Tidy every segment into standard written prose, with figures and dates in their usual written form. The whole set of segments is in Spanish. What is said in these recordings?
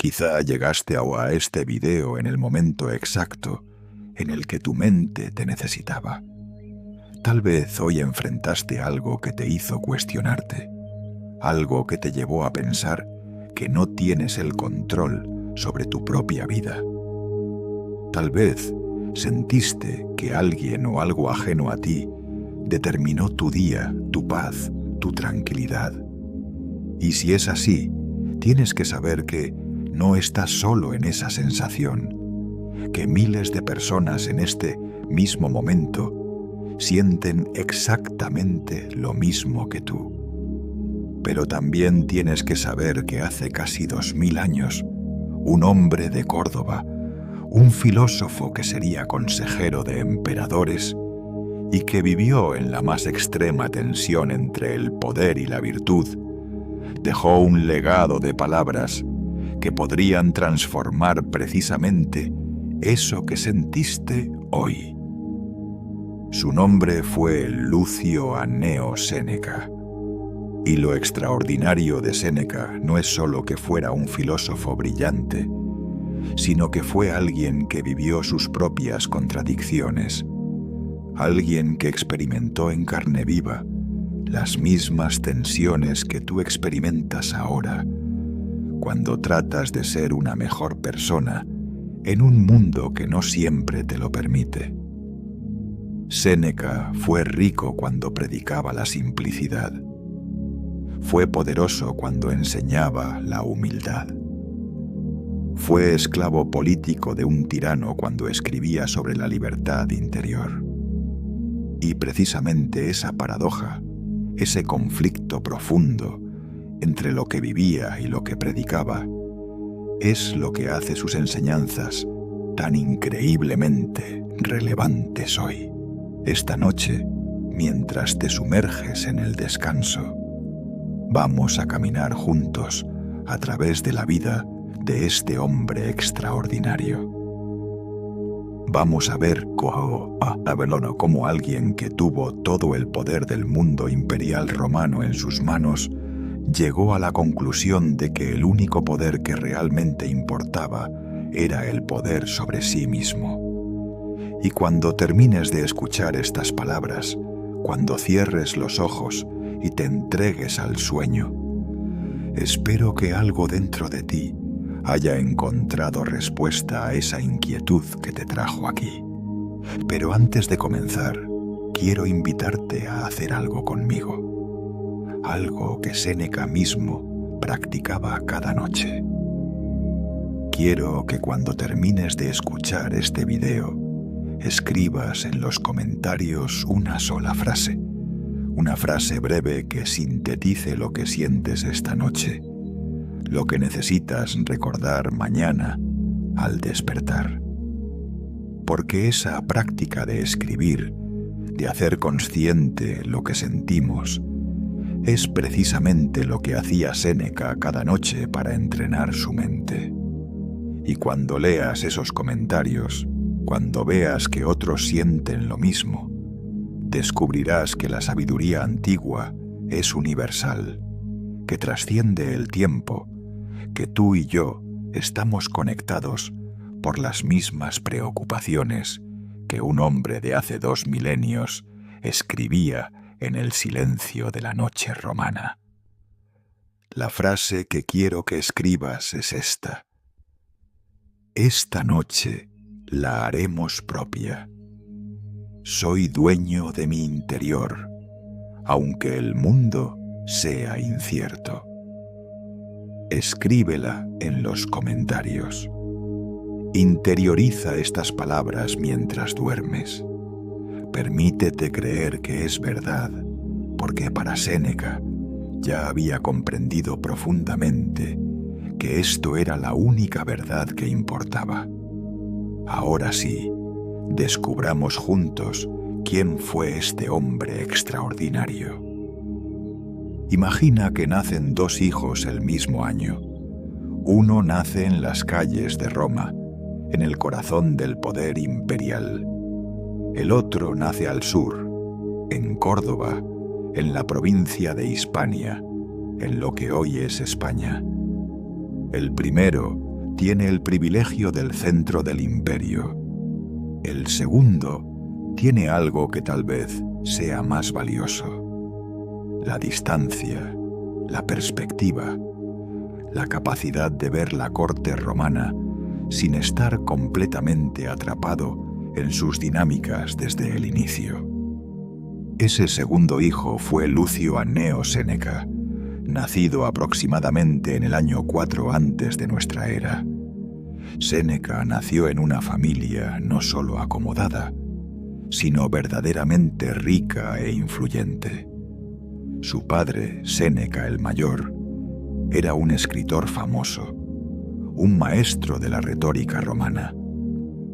Quizá llegaste a este video en el momento exacto en el que tu mente te necesitaba. Tal vez hoy enfrentaste algo que te hizo cuestionarte, algo que te llevó a pensar que no tienes el control sobre tu propia vida. Tal vez sentiste que alguien o algo ajeno a ti determinó tu día, tu paz, tu tranquilidad. Y si es así, tienes que saber que no estás solo en esa sensación, que miles de personas en este mismo momento sienten exactamente lo mismo que tú. Pero también tienes que saber que hace casi 2000 años, un hombre de Córdoba, un filósofo que sería consejero de emperadores y que vivió en la más extrema tensión entre el poder y la virtud, dejó un legado de palabras que podrían transformar precisamente eso que sentiste hoy. Su nombre fue Lucio Anneo Séneca. Y lo extraordinario de Séneca no es solo que fuera un filósofo brillante, sino que fue alguien que vivió sus propias contradicciones, alguien que experimentó en carne viva las mismas tensiones que tú experimentas ahora, cuando tratas de ser una mejor persona en un mundo que no siempre te lo permite. Séneca fue rico cuando predicaba la simplicidad. Fue poderoso cuando enseñaba la humildad. Fue esclavo político de un tirano cuando escribía sobre la libertad interior. Y precisamente esa paradoja, ese conflicto profundo entre lo que vivía y lo que predicaba, es lo que hace sus enseñanzas tan increíblemente relevantes hoy. Esta noche, mientras te sumerges en el descanso, vamos a caminar juntos a través de la vida de este hombre extraordinario. Vamos a ver cómo alguien que tuvo todo el poder del mundo imperial romano en sus manos llegó a la conclusión de que el único poder que realmente importaba era el poder sobre sí mismo. Y cuando termines de escuchar estas palabras, cuando cierres los ojos y te entregues al sueño, espero que algo dentro de ti haya encontrado respuesta a esa inquietud que te trajo aquí. Pero antes de comenzar, quiero invitarte a hacer algo conmigo, algo que Séneca mismo practicaba cada noche. Quiero que cuando termines de escuchar este video, escribas en los comentarios una sola frase, una frase breve que sintetice lo que sientes esta noche, lo que necesitas recordar mañana al despertar. Porque esa práctica de escribir, de hacer consciente lo que sentimos, es precisamente lo que hacía Séneca cada noche para entrenar su mente. Y cuando leas esos comentarios, cuando veas que otros sienten lo mismo, descubrirás que la sabiduría antigua es universal, que trasciende el tiempo, que tú y yo estamos conectados por las mismas preocupaciones que un hombre de hace 2 milenios escribía en el silencio de la noche romana. La frase que quiero que escribas es esta: esta noche la haremos propia. Soy dueño de mi interior, aunque el mundo sea incierto. Escríbela en los comentarios. Interioriza estas palabras mientras duermes. Permítete creer que es verdad, porque para Séneca ya había comprendido profundamente que esto era la única verdad que importaba. Ahora sí, descubramos juntos quién fue este hombre extraordinario. Imagina que nacen 2 hijos el mismo año. Uno nace en las calles de Roma, en el corazón del poder imperial. El otro nace al sur, en Córdoba, en la provincia de Hispania, en lo que hoy es España. El primero tiene el privilegio del centro del imperio. El segundo tiene algo que tal vez sea más valioso: la distancia, la perspectiva, la capacidad de ver la corte romana sin estar completamente atrapado en sus dinámicas desde el inicio. Ese segundo hijo fue Lucio Anneo Séneca, nacido aproximadamente en el año 4 antes de nuestra era. Séneca nació en una familia no solo acomodada, sino verdaderamente rica e influyente. Su padre, Séneca el Mayor, era un escritor famoso, un maestro de la retórica romana,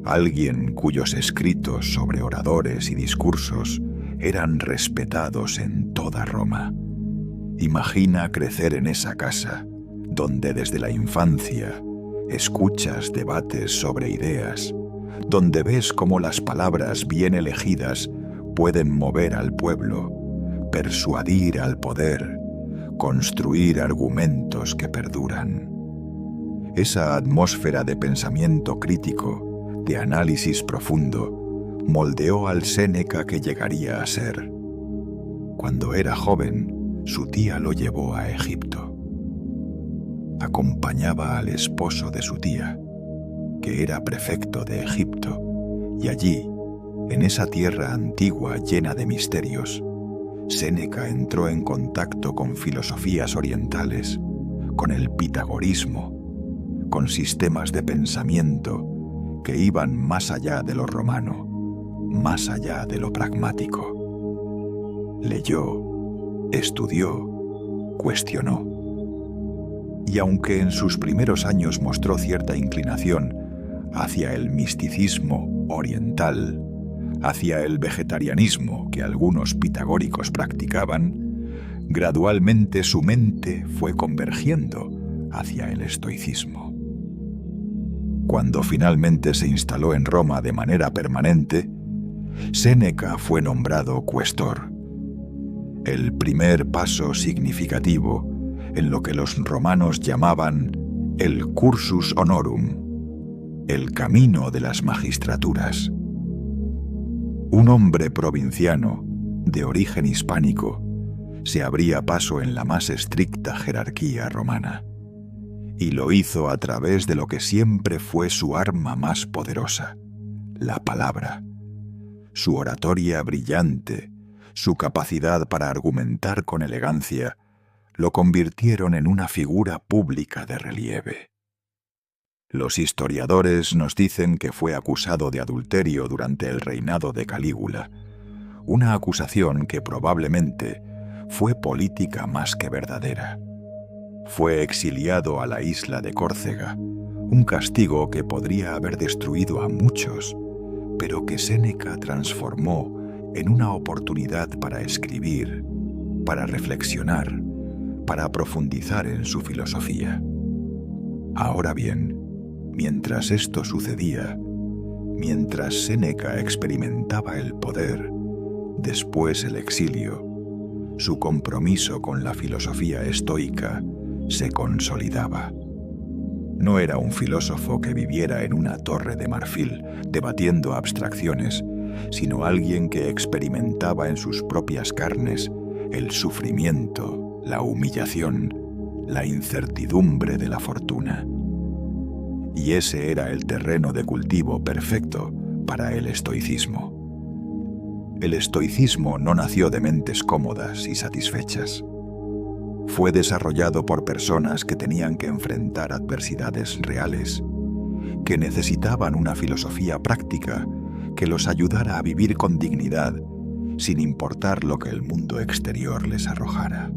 alguien cuyos escritos sobre oradores y discursos eran respetados en toda Roma. Imagina crecer en esa casa, donde desde la infancia escuchas debates sobre ideas, donde ves cómo las palabras bien elegidas pueden mover al pueblo, persuadir al poder, construir argumentos que perduran. Esa atmósfera de pensamiento crítico, de análisis profundo, moldeó al Séneca que llegaría a ser. Cuando era joven, su tía lo llevó a Egipto. Acompañaba al esposo de su tía, que era prefecto de Egipto, y allí, en esa tierra antigua llena de misterios, Séneca entró en contacto con filosofías orientales, con el pitagorismo, con sistemas de pensamiento que iban más allá de lo romano, más allá de lo pragmático. Leyó, estudió, cuestionó. Y aunque en sus primeros años mostró cierta inclinación hacia el misticismo oriental, hacia el vegetarianismo que algunos pitagóricos practicaban, gradualmente su mente fue convergiendo hacia el estoicismo. Cuando finalmente se instaló en Roma de manera permanente, Séneca fue nombrado cuestor, el primer paso significativo en lo que los romanos llamaban el cursus honorum, el camino de las magistraturas. Un hombre provinciano, de origen hispánico, se abría paso en la más estricta jerarquía romana, y lo hizo a través de lo que siempre fue su arma más poderosa, la palabra. Su oratoria brillante, su capacidad para argumentar con elegancia, lo convirtieron en una figura pública de relieve. Los historiadores nos dicen que fue acusado de adulterio durante el reinado de Calígula, una acusación que probablemente fue política más que verdadera. Fue exiliado a la isla de Córcega, un castigo que podría haber destruido a muchos, pero que Séneca transformó en una oportunidad para escribir, para reflexionar, para profundizar en su filosofía. Ahora bien, mientras esto sucedía, mientras Séneca experimentaba el poder, después el exilio, su compromiso con la filosofía estoica se consolidaba. No era un filósofo que viviera en una torre de marfil debatiendo abstracciones, sino alguien que experimentaba en sus propias carnes el sufrimiento, la humillación, la incertidumbre de la fortuna. Y ese era el terreno de cultivo perfecto para el estoicismo. El estoicismo no nació de mentes cómodas y satisfechas. Fue desarrollado por personas que tenían que enfrentar adversidades reales, que necesitaban una filosofía práctica que los ayudara a vivir con dignidad, sin importar lo que el mundo exterior les arrojara.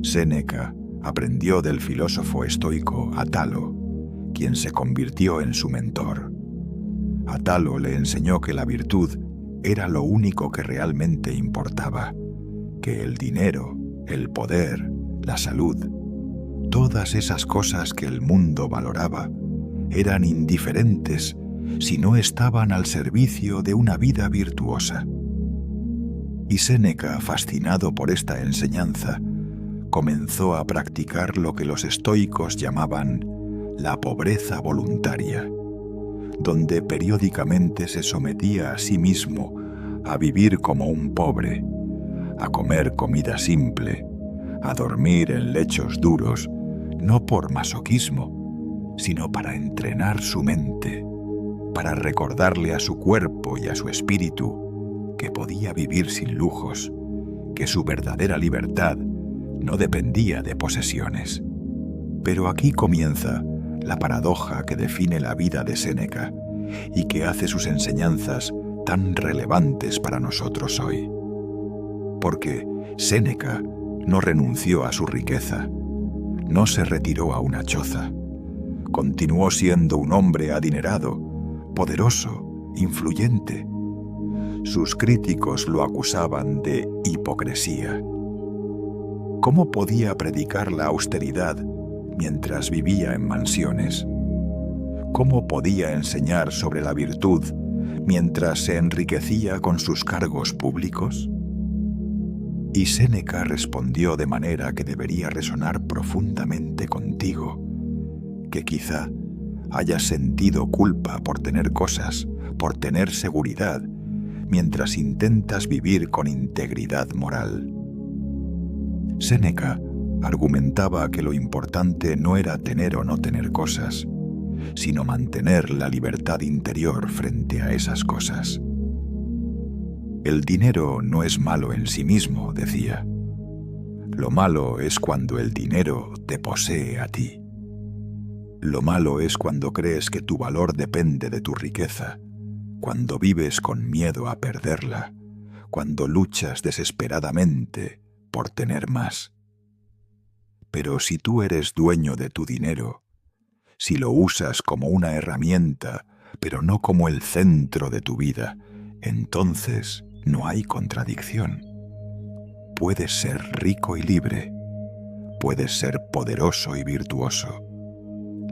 Séneca aprendió del filósofo estoico Atalo, quien se convirtió en su mentor. Atalo le enseñó que la virtud era lo único que realmente importaba, que el dinero, el poder, la salud, todas esas cosas que el mundo valoraba, eran indiferentes si no estaban al servicio de una vida virtuosa. Y Séneca, fascinado por esta enseñanza, comenzó a practicar lo que los estoicos llamaban la pobreza voluntaria, donde periódicamente se sometía a sí mismo a vivir como un pobre, a comer comida simple, a dormir en lechos duros, no por masoquismo, sino para entrenar su mente, para recordarle a su cuerpo y a su espíritu que podía vivir sin lujos, que su verdadera libertad no dependía de posesiones. Pero aquí comienza la paradoja que define la vida de Séneca y que hace sus enseñanzas tan relevantes para nosotros hoy. Porque Séneca no renunció a su riqueza, no se retiró a una choza, continuó siendo un hombre adinerado, poderoso, influyente. Sus críticos lo acusaban de hipocresía. ¿Cómo podía predicar la austeridad mientras vivía en mansiones? ¿Cómo podía enseñar sobre la virtud mientras se enriquecía con sus cargos públicos? Y Séneca respondió de manera que debería resonar profundamente contigo, que quizá hayas sentido culpa por tener cosas, por tener seguridad, mientras intentas vivir con integridad moral. Séneca argumentaba que lo importante no era tener o no tener cosas, sino mantener la libertad interior frente a esas cosas. El dinero no es malo en sí mismo, decía. Lo malo es cuando el dinero te posee a ti. Lo malo es cuando crees que tu valor depende de tu riqueza, cuando vives con miedo a perderla, cuando luchas desesperadamente por tener más. Pero si tú eres dueño de tu dinero, si lo usas como una herramienta, pero no como el centro de tu vida, entonces no hay contradicción. Puedes ser rico y libre, puedes ser poderoso y virtuoso.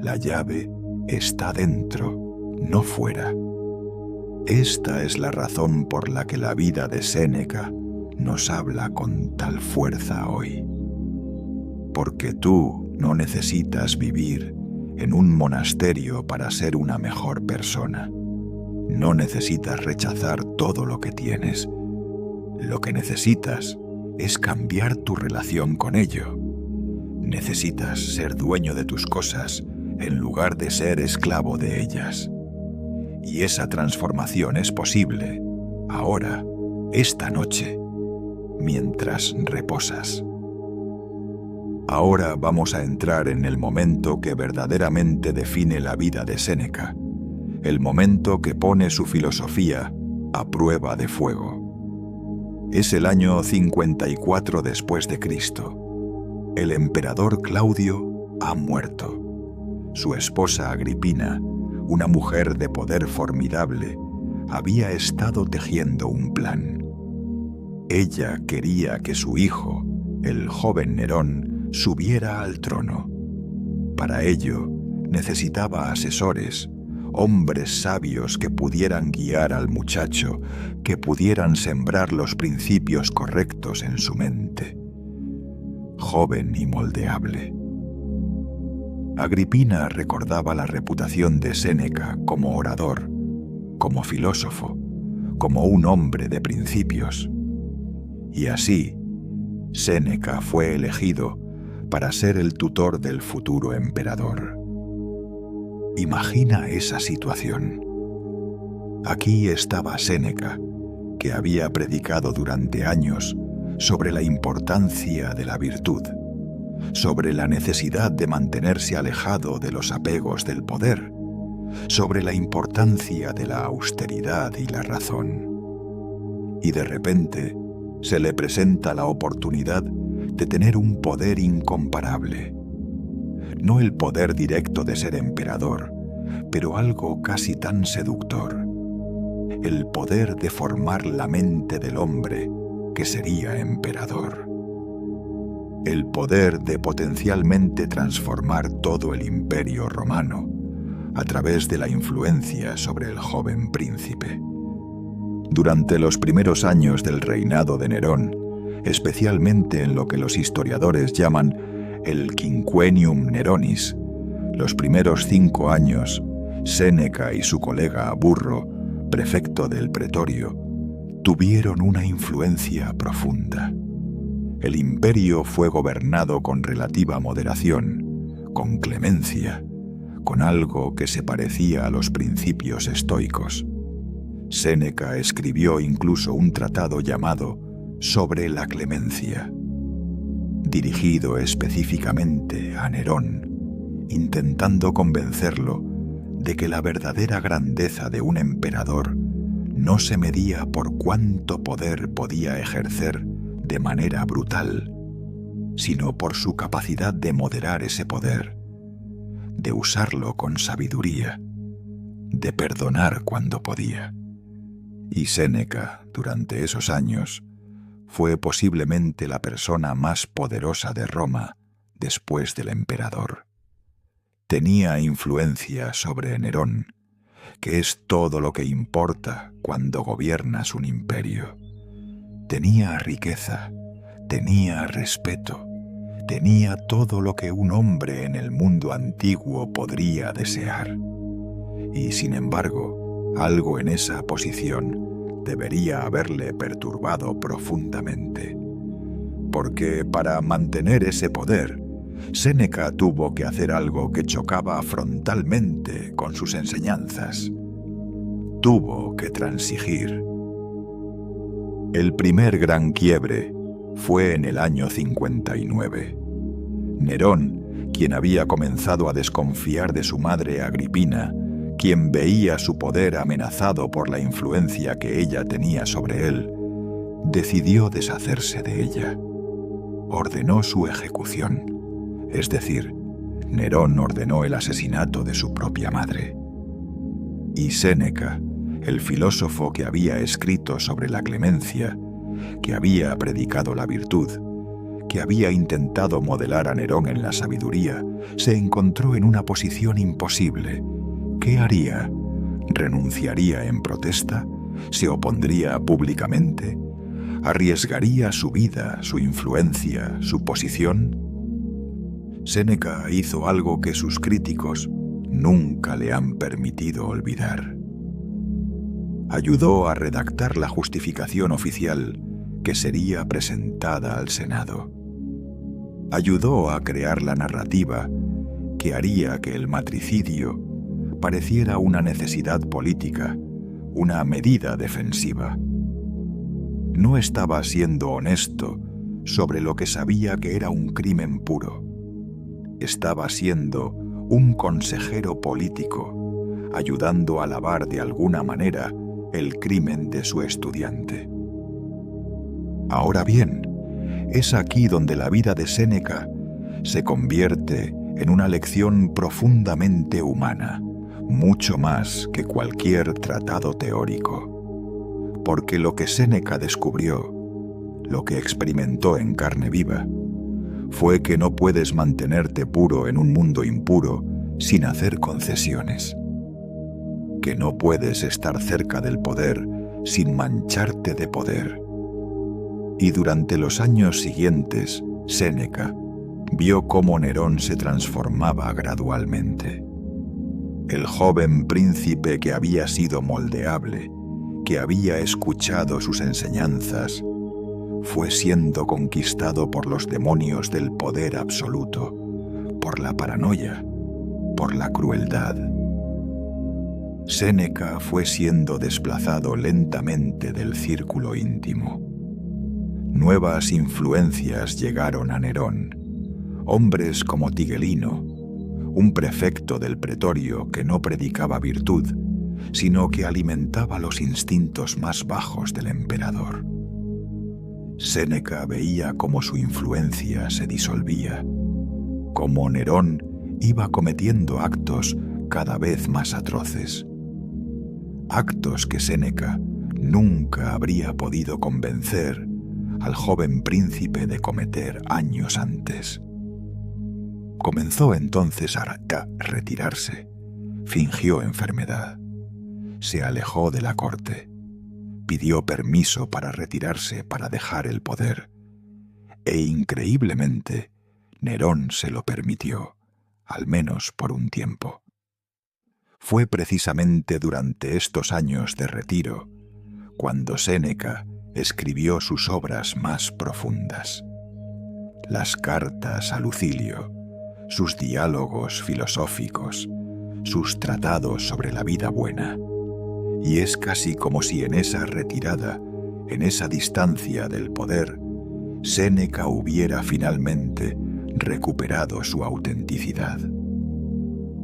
La llave está dentro, no fuera. Esta es la razón por la que la vida de Séneca nos habla con tal fuerza hoy. Porque tú no necesitas vivir en un monasterio para ser una mejor persona. No necesitas rechazar todo lo que tienes. Lo que necesitas es cambiar tu relación con ello. Necesitas ser dueño de tus cosas en lugar de ser esclavo de ellas. Y esa transformación es posible ahora, esta noche, mientras reposas. Ahora vamos a entrar en el momento que verdaderamente define la vida de Séneca, el momento que pone su filosofía a prueba de fuego. Es el año 54 después de Cristo. El emperador Claudio ha muerto. Su esposa Agripina, una mujer de poder formidable, había estado tejiendo un plan. Ella quería que su hijo, el joven Nerón, subiera al trono. Para ello, necesitaba asesores, hombres sabios que pudieran guiar al muchacho, que pudieran sembrar los principios correctos en su mente. Joven y moldeable. Agripina recordaba la reputación de Séneca como orador, como filósofo, como un hombre de principios. Y así, Séneca fue elegido para ser el tutor del futuro emperador. Imagina esa situación. Aquí estaba Séneca, que había predicado durante años sobre la importancia de la virtud, sobre la necesidad de mantenerse alejado de los apegos del poder, sobre la importancia de la austeridad y la razón. Y de repente se le presenta la oportunidad de tener un poder incomparable. No el poder directo de ser emperador, pero algo casi tan seductor. El poder de formar la mente del hombre que sería emperador. El poder de potencialmente transformar todo el imperio romano a través de la influencia sobre el joven príncipe. Durante los primeros años del reinado de Nerón, especialmente en lo que los historiadores llaman el Quinquennium Neronis, Los primeros 5 años, Séneca y su colega Burro, prefecto del pretorio, tuvieron una influencia profunda. El imperio fue gobernado con relativa moderación, con clemencia, con algo que se parecía a los principios estoicos. Séneca escribió incluso un tratado llamado Sobre la clemencia, dirigido específicamente a Nerón, intentando convencerlo de que la verdadera grandeza de un emperador no se medía por cuánto poder podía ejercer de manera brutal, sino por su capacidad de moderar ese poder, de usarlo con sabiduría, de perdonar cuando podía. Y Séneca, durante esos años, fue posiblemente la persona más poderosa de Roma después del emperador. Tenía influencia sobre Nerón, que es todo lo que importa cuando gobiernas un imperio. Tenía riqueza, tenía respeto, tenía todo lo que un hombre en el mundo antiguo podría desear. Y sin embargo, algo en esa posición debería haberle perturbado profundamente. Porque para mantener ese poder, Séneca tuvo que hacer algo que chocaba frontalmente con sus enseñanzas. Tuvo que transigir. El primer gran quiebre fue en el año 59. Nerón, quien había comenzado a desconfiar de su madre Agripina, quien veía su poder amenazado por la influencia que ella tenía sobre él, decidió deshacerse de ella. Ordenó su ejecución. Es decir, Nerón ordenó el asesinato de su propia madre. Y Séneca, el filósofo que había escrito sobre la clemencia, que había predicado la virtud, que había intentado modelar a Nerón en la sabiduría, se encontró en una posición imposible. ¿Qué haría? ¿Renunciaría en protesta? ¿Se opondría públicamente? ¿Arriesgaría su vida, su influencia, su posición? Séneca hizo algo que sus críticos nunca le han permitido olvidar. Ayudó a redactar la justificación oficial que sería presentada al Senado. Ayudó a crear la narrativa que haría que el matricidio pareciera una necesidad política, una medida defensiva. No estaba siendo honesto sobre lo que sabía que era un crimen puro. Estaba siendo un consejero político, ayudando a lavar de alguna manera el crimen de su estudiante. Ahora bien, es aquí donde la vida de Séneca se convierte en una lección profundamente humana, mucho más que cualquier tratado teórico. Porque lo que Séneca descubrió, lo que experimentó en carne viva, fue que no puedes mantenerte puro en un mundo impuro sin hacer concesiones. Que no puedes estar cerca del poder sin mancharte de poder. Y durante los años siguientes, Séneca vio cómo Nerón se transformaba gradualmente. El joven príncipe que había sido moldeable, que había escuchado sus enseñanzas, fue siendo conquistado por los demonios del poder absoluto, por la paranoia, por la crueldad. Séneca fue siendo desplazado lentamente del círculo íntimo. Nuevas influencias llegaron a Nerón, hombres como Tigelino, un prefecto del pretorio que no predicaba virtud, sino que alimentaba los instintos más bajos del emperador. Séneca veía cómo su influencia se disolvía, cómo Nerón iba cometiendo actos cada vez más atroces. Actos que Séneca nunca habría podido convencer al joven príncipe de cometer años antes. Comenzó entonces a retirarse, fingió enfermedad, se alejó de la corte, pidió permiso para retirarse para dejar el poder, e increíblemente Nerón se lo permitió, al menos por un tiempo. Fue precisamente durante estos años de retiro cuando Séneca escribió sus obras más profundas. Las cartas a Lucilio, sus diálogos filosóficos, sus tratados sobre la vida buena. Y es casi como si en esa retirada, en esa distancia del poder, Séneca hubiera finalmente recuperado su autenticidad.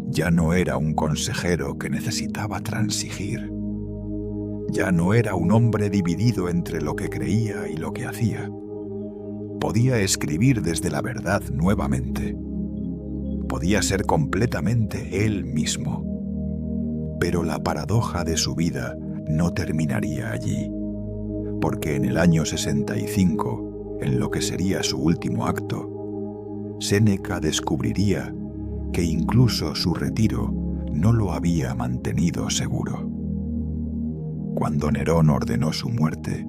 Ya no era un consejero que necesitaba transigir. Ya no era un hombre dividido entre lo que creía y lo que hacía. Podía escribir desde la verdad nuevamente. Podía ser completamente él mismo. Pero la paradoja de su vida no terminaría allí, porque en el año 65, en lo que sería su último acto, Séneca descubriría que incluso su retiro no lo había mantenido seguro. Cuando Nerón ordenó su muerte,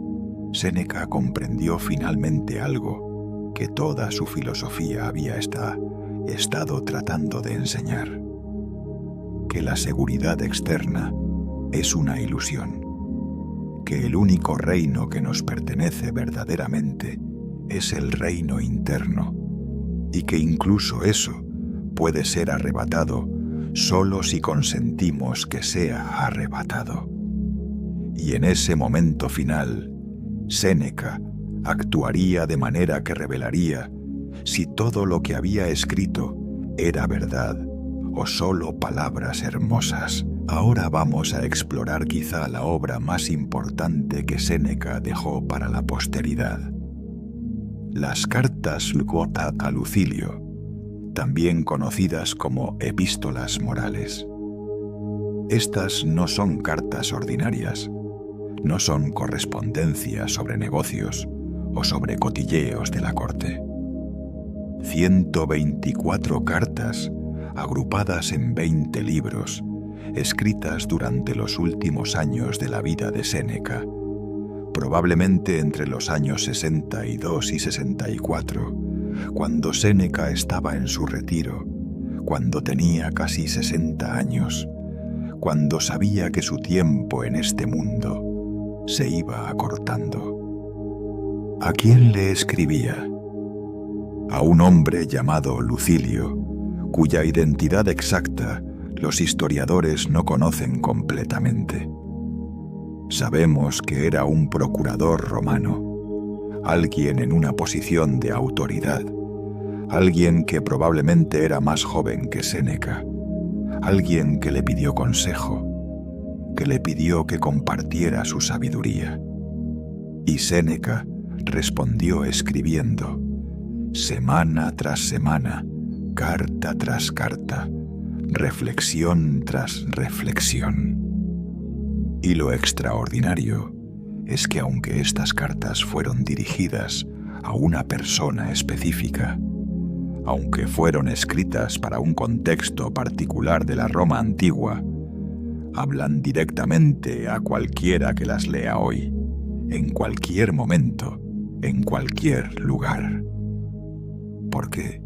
Séneca comprendió finalmente algo que toda su filosofía había estado tratando de enseñar: que la seguridad externa es una ilusión, que el único reino que nos pertenece verdaderamente es el reino interno, y que incluso eso puede ser arrebatado solo si consentimos que sea arrebatado. Y en ese momento final, Séneca actuaría de manera que revelaría si todo lo que había escrito era verdad o solo palabras hermosas. Ahora vamos a explorar quizá la obra más importante que Séneca dejó para la posteridad. Las cartas a Lucilio, también conocidas como epístolas morales. Estas no son cartas ordinarias, no son correspondencia sobre negocios o sobre cotilleos de la corte. 124 cartas agrupadas en 20 libros, escritas durante los últimos años de la vida de Séneca, probablemente entre los años 62 y 64, cuando Séneca estaba en su retiro, cuando tenía casi 60 años, cuando sabía que su tiempo en este mundo se iba acortando. ¿A quién le escribía? A un hombre llamado Lucilio, cuya identidad exacta los historiadores no conocen completamente. Sabemos que era un procurador romano, alguien en una posición de autoridad, alguien que probablemente era más joven que Séneca, alguien que le pidió consejo, que le pidió que compartiera su sabiduría. Y Séneca respondió escribiendo, semana tras semana, carta tras carta, reflexión tras reflexión. Y lo extraordinario es que aunque estas cartas fueron dirigidas a una persona específica, aunque fueron escritas para un contexto particular de la Roma antigua, hablan directamente a cualquiera que las lea hoy, en cualquier momento, en cualquier lugar. ¿Por qué?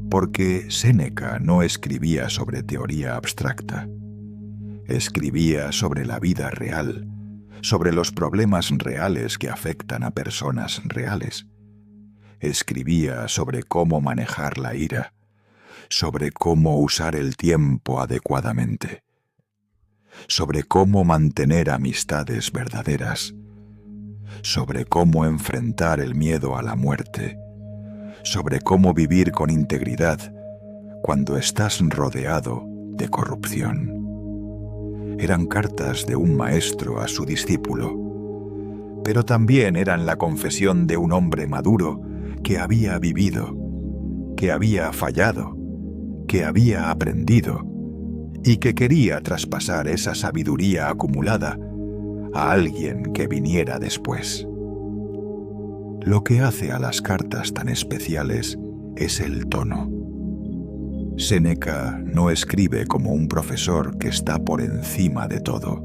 Porque Séneca no escribía sobre teoría abstracta. Escribía sobre la vida real, sobre los problemas reales que afectan a personas reales. Escribía sobre cómo manejar la ira, sobre cómo usar el tiempo adecuadamente, sobre cómo mantener amistades verdaderas, sobre cómo enfrentar el miedo a la muerte, sobre cómo vivir con integridad cuando estás rodeado de corrupción. Eran cartas de un maestro a su discípulo, pero también eran la confesión de un hombre maduro que había vivido, que había fallado, que había aprendido y que quería traspasar esa sabiduría acumulada a alguien que viniera después. Lo que hace a las cartas tan especiales es el tono. Séneca no escribe como un profesor que está por encima de todo,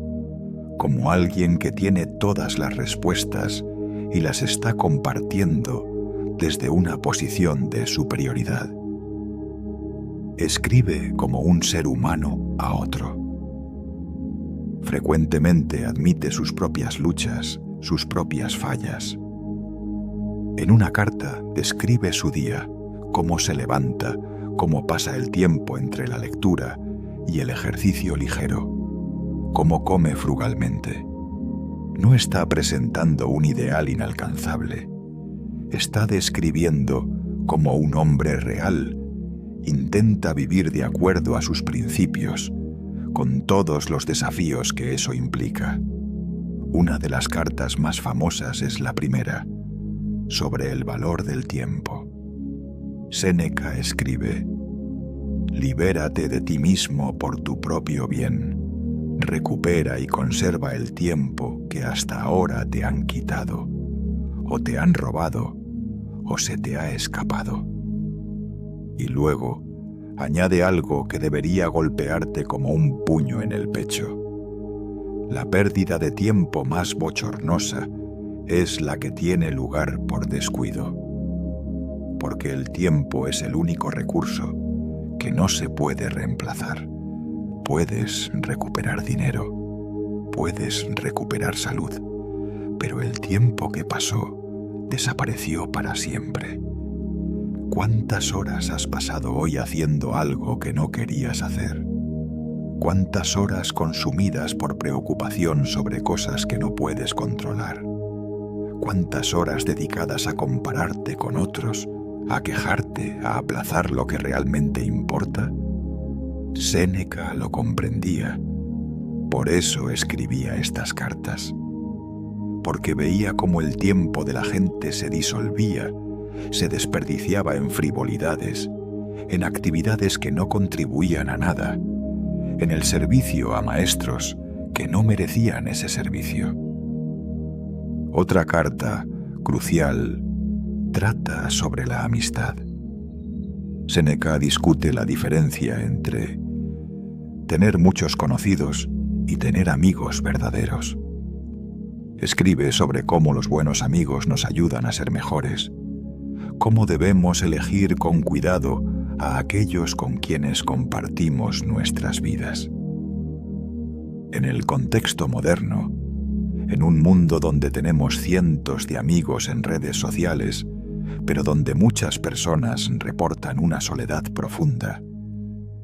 como alguien que tiene todas las respuestas y las está compartiendo desde una posición de superioridad. Escribe como un ser humano a otro. Frecuentemente admite sus propias luchas, sus propias fallas. En una carta describe su día, cómo se levanta, cómo pasa el tiempo entre la lectura y el ejercicio ligero, cómo come frugalmente. No está presentando un ideal inalcanzable. Está describiendo cómo un hombre real intenta vivir de acuerdo a sus principios, con todos los desafíos que eso implica. Una de las cartas más famosas es la primera, sobre el valor del tiempo. Séneca escribe: «Libérate de ti mismo por tu propio bien. Recupera y conserva el tiempo que hasta ahora te han quitado, o te han robado, o se te ha escapado». Y luego añade algo que debería golpearte como un puño en el pecho. La pérdida de tiempo más bochornosa es la que tiene lugar por descuido, porque el tiempo es el único recurso que no se puede reemplazar. Puedes recuperar dinero, puedes recuperar salud, pero el tiempo que pasó desapareció para siempre. ¿Cuántas horas has pasado hoy haciendo algo que no querías hacer? ¿Cuántas horas consumidas por preocupación sobre cosas que no puedes controlar? ¿Cuántas horas dedicadas a compararte con otros, a quejarte, a aplazar lo que realmente importa? Séneca lo comprendía. Por eso escribía estas cartas. Porque veía cómo el tiempo de la gente se disolvía, se desperdiciaba en frivolidades, en actividades que no contribuían a nada, en el servicio a maestros que no merecían ese servicio. Otra carta, crucial, trata sobre la amistad. Séneca discute la diferencia entre tener muchos conocidos y tener amigos verdaderos. Escribe sobre cómo los buenos amigos nos ayudan a ser mejores, cómo debemos elegir con cuidado a aquellos con quienes compartimos nuestras vidas. En el contexto moderno, en un mundo donde tenemos cientos de amigos en redes sociales, pero donde muchas personas reportan una soledad profunda,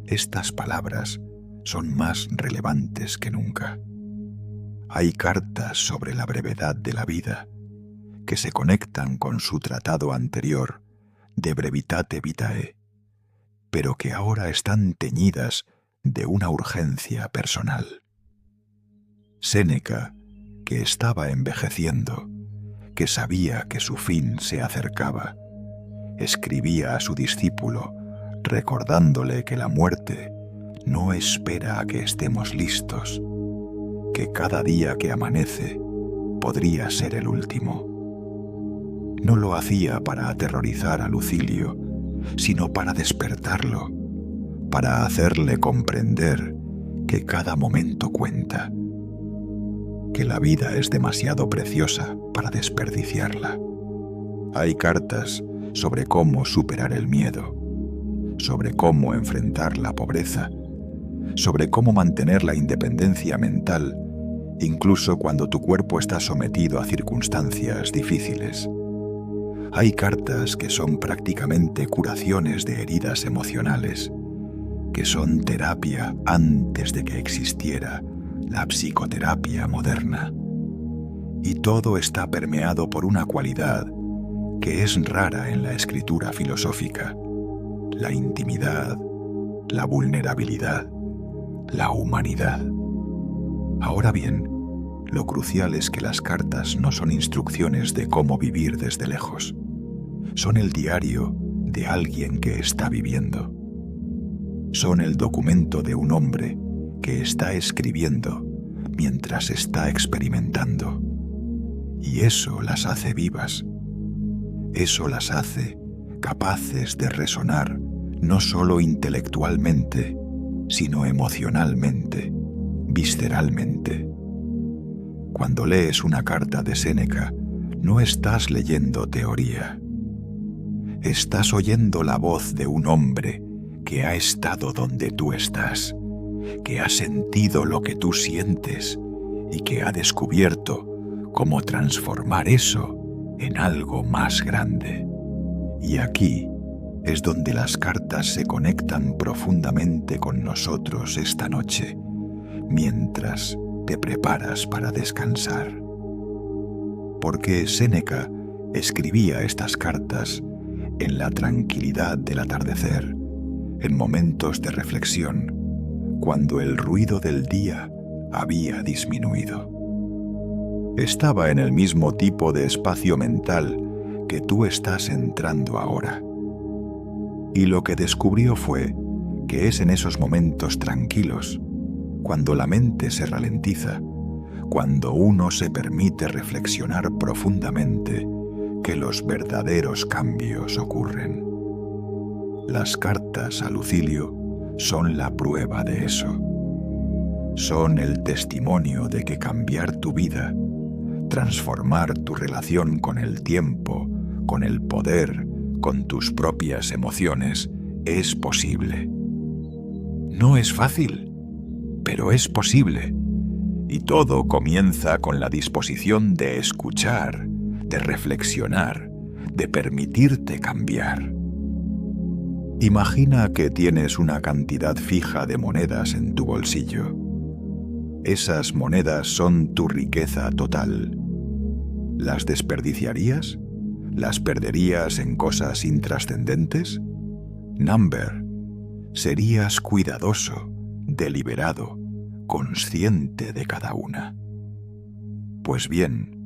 estas palabras son más relevantes que nunca. Hay cartas sobre la brevedad de la vida que se conectan con su tratado anterior, De Brevitate Vitae, pero que ahora están teñidas de una urgencia personal. Séneca, que estaba envejeciendo, que sabía que su fin se acercaba, escribía a su discípulo recordándole que la muerte no espera a que estemos listos, que cada día que amanece podría ser el último. No lo hacía para aterrorizar a Lucilio, sino para despertarlo, para hacerle comprender que cada momento cuenta, que la vida es demasiado preciosa para desperdiciarla. Hay cartas sobre cómo superar el miedo, sobre cómo enfrentar la pobreza, sobre cómo mantener la independencia mental, incluso cuando tu cuerpo está sometido a circunstancias difíciles. Hay cartas que son prácticamente curaciones de heridas emocionales, que son terapia antes de que existiera la psicoterapia moderna. Y todo está permeado por una cualidad que es rara en la escritura filosófica: la intimidad, la vulnerabilidad, la humanidad. Ahora bien, lo crucial es que las cartas no son instrucciones de cómo vivir desde lejos. Son el diario de alguien que está viviendo. Son el documento de un hombre que está escribiendo mientras está experimentando. Y eso las hace vivas. Eso las hace capaces de resonar no solo intelectualmente, sino emocionalmente, visceralmente. Cuando lees una carta de Séneca, no estás leyendo teoría. Estás oyendo la voz de un hombre que ha estado donde tú estás, que ha sentido lo que tú sientes y que ha descubierto cómo transformar eso en algo más grande. Y aquí es donde las cartas se conectan profundamente con nosotros esta noche, mientras te preparas para descansar. Porque Séneca escribía estas cartas en la tranquilidad del atardecer, en momentos de reflexión, cuando el ruido del día había disminuido. Estaba en el mismo tipo de espacio mental que tú estás entrando ahora. Y lo que descubrió fue que es en esos momentos tranquilos, cuando la mente se ralentiza, cuando uno se permite reflexionar profundamente, que los verdaderos cambios ocurren. Las cartas a Lucilio son la prueba de eso. Son el testimonio de que cambiar tu vida, transformar tu relación con el tiempo, con el poder, con tus propias emociones, es posible. No es fácil, pero es posible. Y todo comienza con la disposición de escuchar, de reflexionar, de permitirte cambiar. Imagina que tienes una cantidad fija de monedas en tu bolsillo. Esas monedas son tu riqueza total. ¿Las desperdiciarías? ¿Las perderías en cosas intrascendentes? Number, serías cuidadoso, deliberado, consciente de cada una. Pues bien,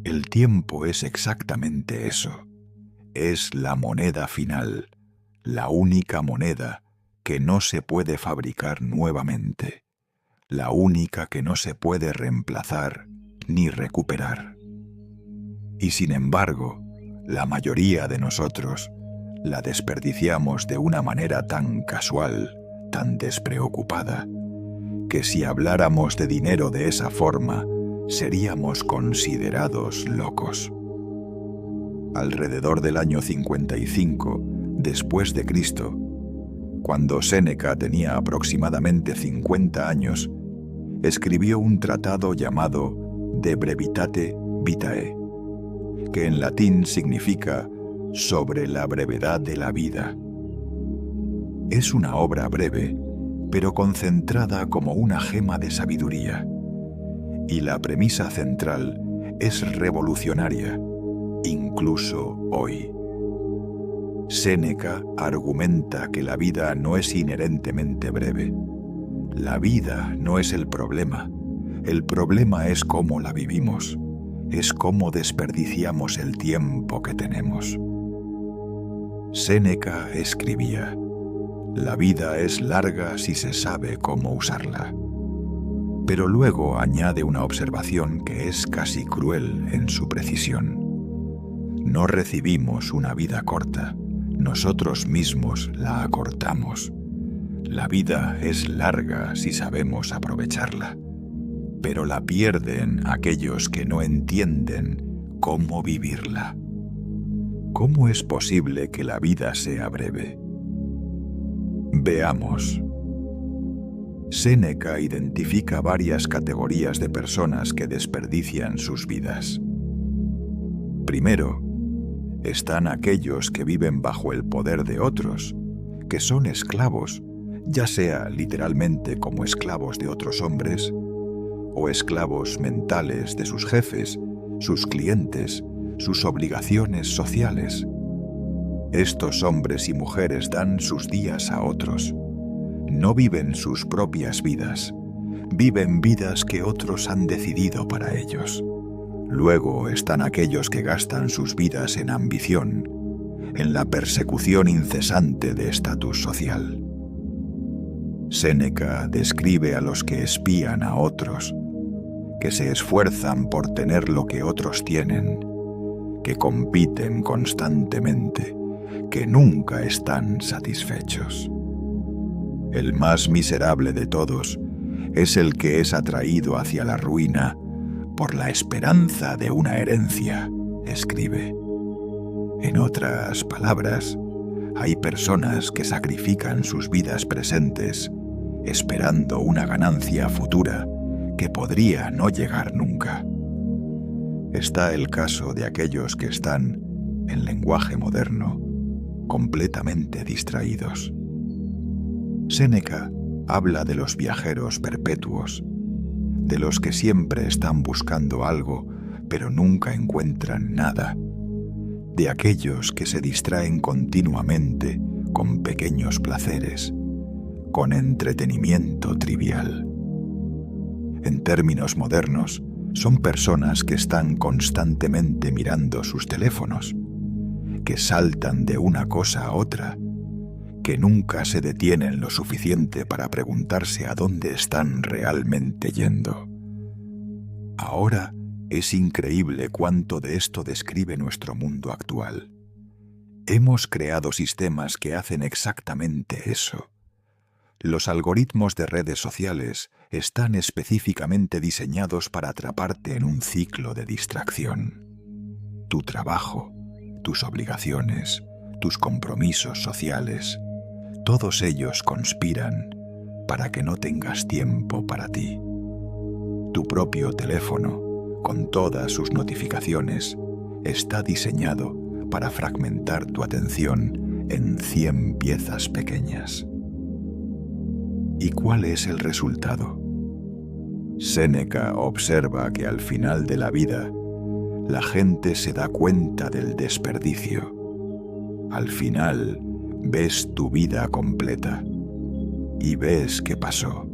el tiempo es exactamente eso. Es la moneda final, la única moneda que no se puede fabricar nuevamente, la única que no se puede reemplazar ni recuperar. Y sin embargo, la mayoría de nosotros la desperdiciamos de una manera tan casual, tan despreocupada, que si habláramos de dinero de esa forma, seríamos considerados locos. Alrededor del año 55 después de Cristo, cuando Séneca tenía aproximadamente 50 años, escribió un tratado llamado De Brevitate Vitae, que en latín significa sobre la brevedad de la vida. Es una obra breve, pero concentrada como una gema de sabiduría, y la premisa central es revolucionaria, incluso hoy. Séneca argumenta que la vida no es inherentemente breve. La vida no es el problema es cómo la vivimos, es cómo desperdiciamos el tiempo que tenemos. Séneca escribía: la vida es larga si se sabe cómo usarla. Pero luego añade una observación que es casi cruel en su precisión. No recibimos una vida corta, nosotros mismos la acortamos. La vida es larga si sabemos aprovecharla, pero la pierden aquellos que no entienden cómo vivirla. ¿Cómo es posible que la vida sea breve? Veamos. Séneca identifica varias categorías de personas que desperdician sus vidas. Primero, están aquellos que viven bajo el poder de otros, que son esclavos, ya sea literalmente como esclavos de otros hombres, o esclavos mentales de sus jefes, sus clientes, sus obligaciones sociales. Estos hombres y mujeres dan sus días a otros. No viven sus propias vidas, viven vidas que otros han decidido para ellos. Luego están aquellos que gastan sus vidas en ambición, en la persecución incesante de estatus social. Séneca describe a los que espían a otros, que se esfuerzan por tener lo que otros tienen, que compiten constantemente, que nunca están satisfechos. El más miserable de todos es el que es atraído hacia la ruina por la esperanza de una herencia, escribe. En otras palabras, hay personas que sacrifican sus vidas presentes esperando una ganancia futura que podría no llegar nunca. Está el caso de aquellos que están, en lenguaje moderno, completamente distraídos. Séneca habla de los viajeros perpetuos, de los que siempre están buscando algo, pero nunca encuentran nada, de aquellos que se distraen continuamente con pequeños placeres, con entretenimiento trivial. En términos modernos, son personas que están constantemente mirando sus teléfonos, que saltan de una cosa a otra, que nunca se detienen lo suficiente para preguntarse a dónde están realmente yendo. Ahora es increíble cuánto de esto describe nuestro mundo actual. Hemos creado sistemas que hacen exactamente eso. Los algoritmos de redes sociales están específicamente diseñados para atraparte en un ciclo de distracción. Tu trabajo, tus obligaciones, tus compromisos sociales, todos ellos conspiran para que no tengas tiempo para ti. Tu propio teléfono, con todas sus notificaciones, está diseñado para fragmentar tu atención en 100 piezas pequeñas. ¿Y cuál es el resultado? Séneca observa que al final de la vida, la gente se da cuenta del desperdicio. Al final, ves tu vida completa y ves qué pasó,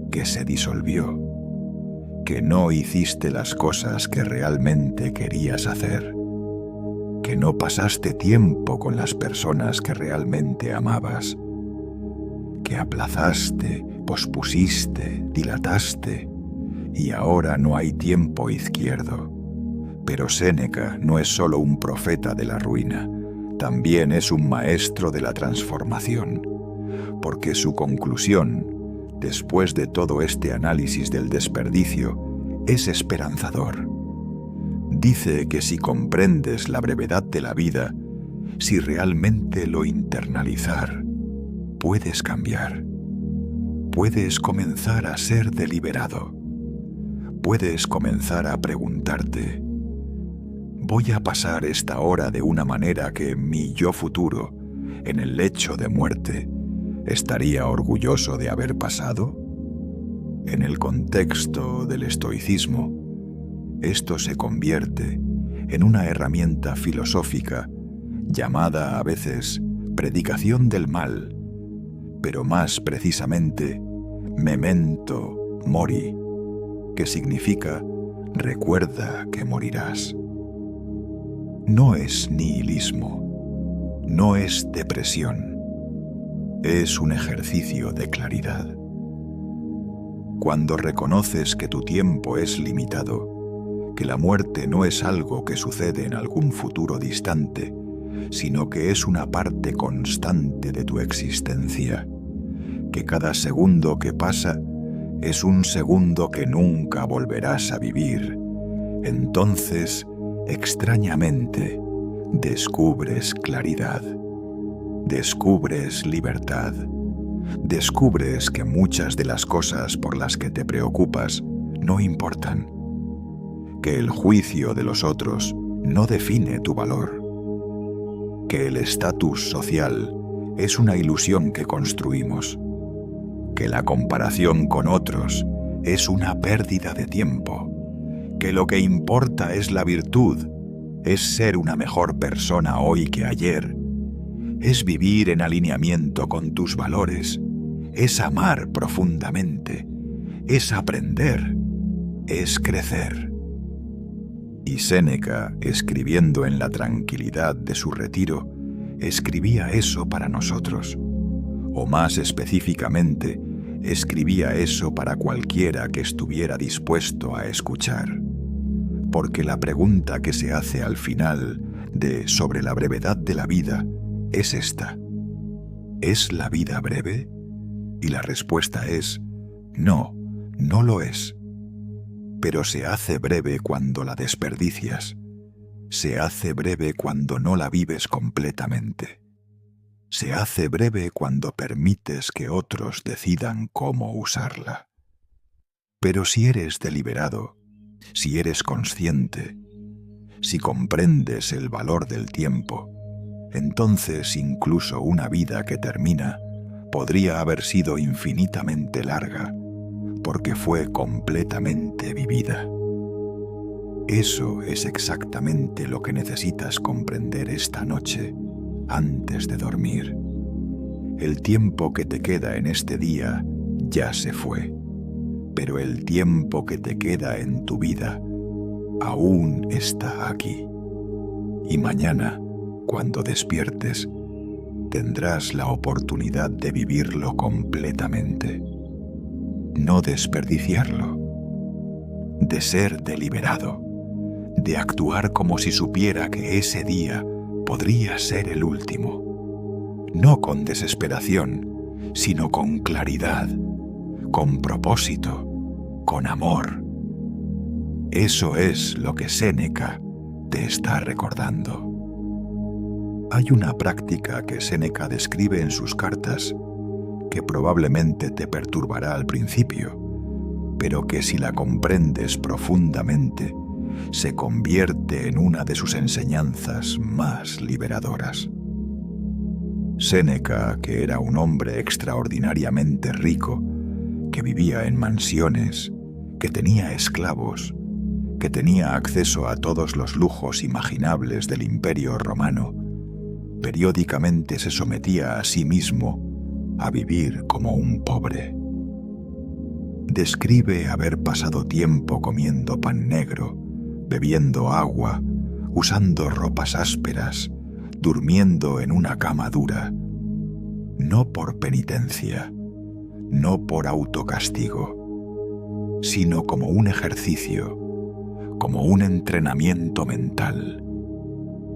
que se disolvió, que no hiciste las cosas que realmente querías hacer, que no pasaste tiempo con las personas que realmente amabas, que aplazaste, pospusiste, dilataste, y ahora no hay tiempo izquierdo. Pero Séneca no es solo un profeta de la ruina, también es un maestro de la transformación, porque su conclusión, después de todo este análisis del desperdicio, es esperanzador. Dice que si comprendes la brevedad de la vida, si realmente lo internalizar, puedes cambiar. Puedes comenzar a ser deliberado. Puedes comenzar a preguntarte: ¿voy a pasar esta hora de una manera que mi yo futuro, en el lecho de muerte, estaría orgulloso de haber pasado? En el contexto del estoicismo, esto se convierte en una herramienta filosófica llamada a veces predicación del mal, pero más precisamente memento mori, que significa recuerda que morirás. No es nihilismo, no es depresión, es un ejercicio de claridad. Cuando reconoces que tu tiempo es limitado, que la muerte no es algo que sucede en algún futuro distante, sino que es una parte constante de tu existencia, que cada segundo que pasa es un segundo que nunca volverás a vivir, entonces, extrañamente, descubres claridad, descubres libertad, descubres que muchas de las cosas por las que te preocupas no importan, que el juicio de los otros no define tu valor, que el estatus social es una ilusión que construimos, que la comparación con otros es una pérdida de tiempo, que lo que importa es la virtud, es ser una mejor persona hoy que ayer, es vivir en alineamiento con tus valores, es amar profundamente, es aprender, es crecer. Y Séneca, escribiendo en la tranquilidad de su retiro, escribía eso para nosotros, o más específicamente, escribía eso para cualquiera que estuviera dispuesto a escuchar. Porque la pregunta que se hace al final de sobre la brevedad de la vida es esta: ¿es la vida breve? Y la respuesta es: no, no lo es. Pero se hace breve cuando la desperdicias. Se hace breve cuando no la vives completamente. Se hace breve cuando permites que otros decidan cómo usarla. Pero si eres deliberado, si eres consciente, si comprendes el valor del tiempo, entonces incluso una vida que termina podría haber sido infinitamente larga, porque fue completamente vivida. Eso es exactamente lo que necesitas comprender esta noche, antes de dormir. El tiempo que te queda en este día ya se fue, pero el tiempo que te queda en tu vida aún está aquí. Y mañana, cuando despiertes, tendrás la oportunidad de vivirlo completamente. No desperdiciarlo, de ser deliberado, de actuar como si supiera que ese día podría ser el último. No con desesperación, sino con claridad, con propósito, con amor. Eso es lo que Séneca te está recordando. Hay una práctica que Séneca describe en sus cartas que probablemente te perturbará al principio, pero que si la comprendes profundamente, se convierte en una de sus enseñanzas más liberadoras. Séneca, que era un hombre extraordinariamente rico, que vivía en mansiones, que tenía esclavos, que tenía acceso a todos los lujos imaginables del Imperio Romano, periódicamente se sometía a sí mismo a vivir como un pobre. Describe haber pasado tiempo comiendo pan negro, bebiendo agua, usando ropas ásperas, durmiendo en una cama dura, no por penitencia, no por autocastigo, sino como un ejercicio, como un entrenamiento mental.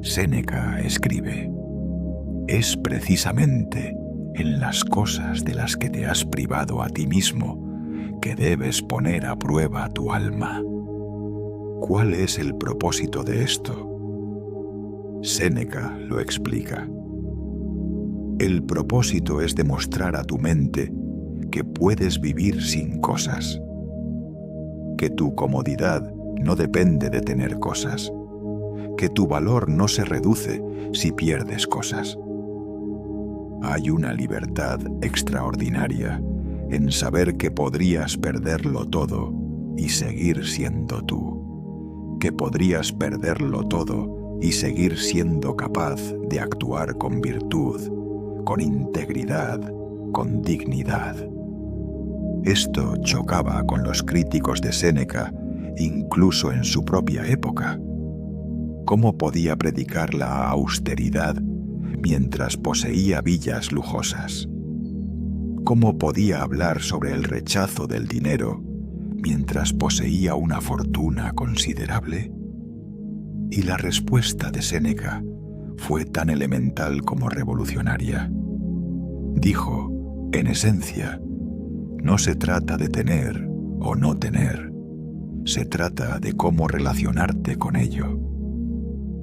Séneca escribe: es precisamente en las cosas de las que te has privado a ti mismo que debes poner a prueba tu alma. ¿Cuál es el propósito de esto? Séneca lo explica. El propósito es demostrar a tu mente que puedes vivir sin cosas, que tu comodidad no depende de tener cosas, que tu valor no se reduce si pierdes cosas. Hay una libertad extraordinaria en saber que podrías perderlo todo y seguir siendo tú, que podrías perderlo todo y seguir siendo capaz de actuar con virtud, con integridad, con dignidad. Esto chocaba con los críticos de Séneca, incluso en su propia época. ¿Cómo podía predicar la austeridad mientras poseía villas lujosas? ¿Cómo podía hablar sobre el rechazo del dinero mientras poseía una fortuna considerable? Y la respuesta de Séneca fue tan elemental como revolucionaria. Dijo, en esencia, no se trata de tener o no tener, se trata de cómo relacionarte con ello.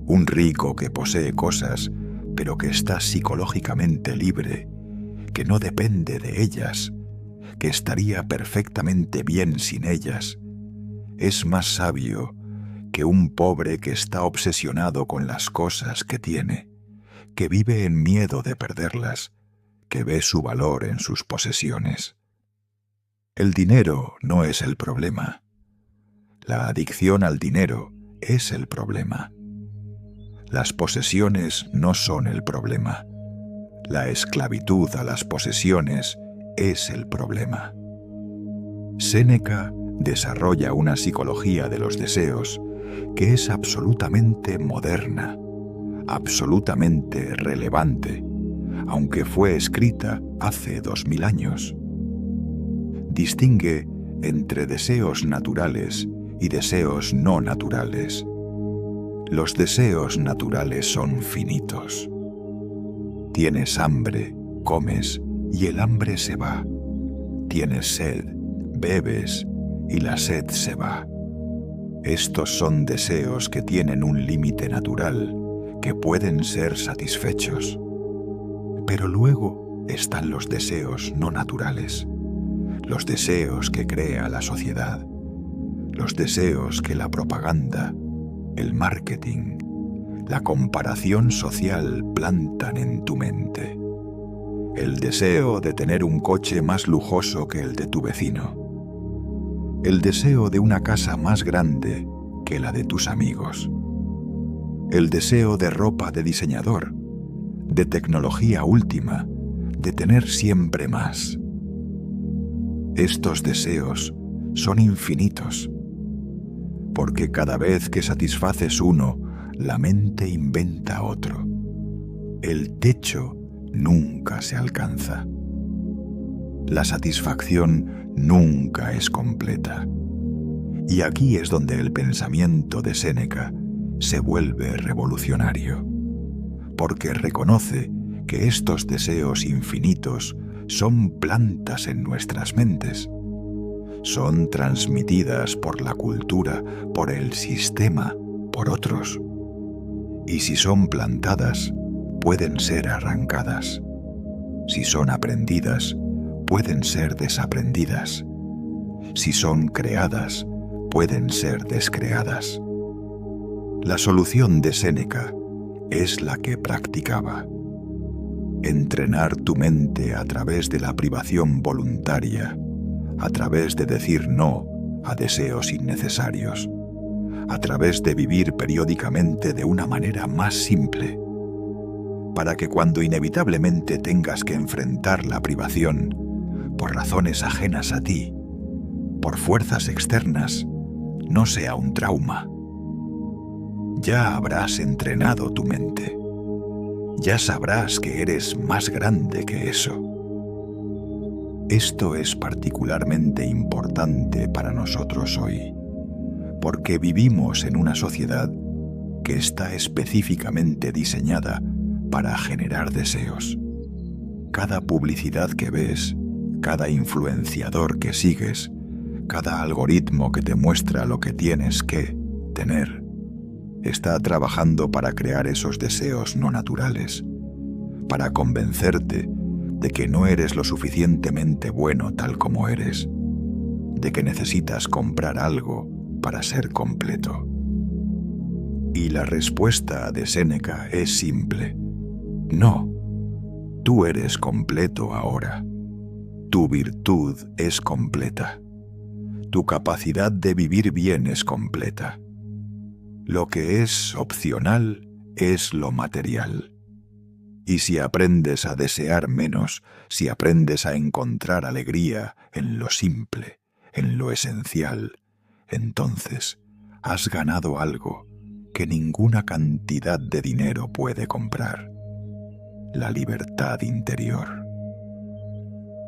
Un rico que posee cosas, pero que está psicológicamente libre, que no depende de ellas, que estaría perfectamente bien sin ellas, es más sabio que un pobre que está obsesionado con las cosas que tiene, que vive en miedo de perderlas, que ve su valor en sus posesiones. El dinero no es el problema. La adicción al dinero es el problema. Las posesiones no son el problema. La esclavitud a las posesiones es el problema. Séneca desarrolla una psicología de los deseos que es absolutamente moderna, absolutamente relevante, aunque fue escrita hace 2000 años. Distingue entre deseos naturales y deseos no naturales. Los deseos naturales son finitos. Tienes hambre, comes y el hambre se va. Tienes sed, bebes y la sed se va. Estos son deseos que tienen un límite natural, que pueden ser satisfechos. Pero luego están los deseos no naturales, los deseos que crea la sociedad, los deseos que la propaganda, el marketing, la comparación social plantan en tu mente. El deseo de tener un coche más lujoso que el de tu vecino. El deseo de una casa más grande que la de tus amigos. El deseo de ropa de diseñador, de tecnología última, de tener siempre más. Estos deseos son infinitos, porque cada vez que satisfaces uno, la mente inventa otro. El techo nunca se alcanza. La satisfacción nunca es completa. Y aquí es donde el pensamiento de Séneca se vuelve revolucionario, porque reconoce que estos deseos infinitos son plantas en nuestras mentes. Son transmitidas por la cultura, por el sistema, por otros. Y si son plantadas, pueden ser arrancadas. Si son aprendidas, pueden ser desaprendidas. Si son creadas, pueden ser descreadas. La solución de Séneca es la que practicaba. Entrenar tu mente a través de la privación voluntaria, a través de decir no a deseos innecesarios, a través de vivir periódicamente de una manera más simple, para que cuando inevitablemente tengas que enfrentar la privación, por razones ajenas a ti, por fuerzas externas, no sea un trauma. Ya habrás entrenado tu mente. Ya sabrás que eres más grande que eso. Esto es particularmente importante para nosotros hoy, porque vivimos en una sociedad que está específicamente diseñada para generar deseos. Cada publicidad que ves, cada influenciador que sigues, cada algoritmo que te muestra lo que tienes que tener, está trabajando para crear esos deseos no naturales, para convencerte de que no eres lo suficientemente bueno tal como eres, de que necesitas comprar algo para ser completo. Y la respuesta de Séneca es simple. No, tú eres completo ahora. Tu virtud es completa. Tu capacidad de vivir bien es completa. Lo que es opcional es lo material. Y si aprendes a desear menos, si aprendes a encontrar alegría en lo simple, en lo esencial, entonces has ganado algo que ninguna cantidad de dinero puede comprar: la libertad interior.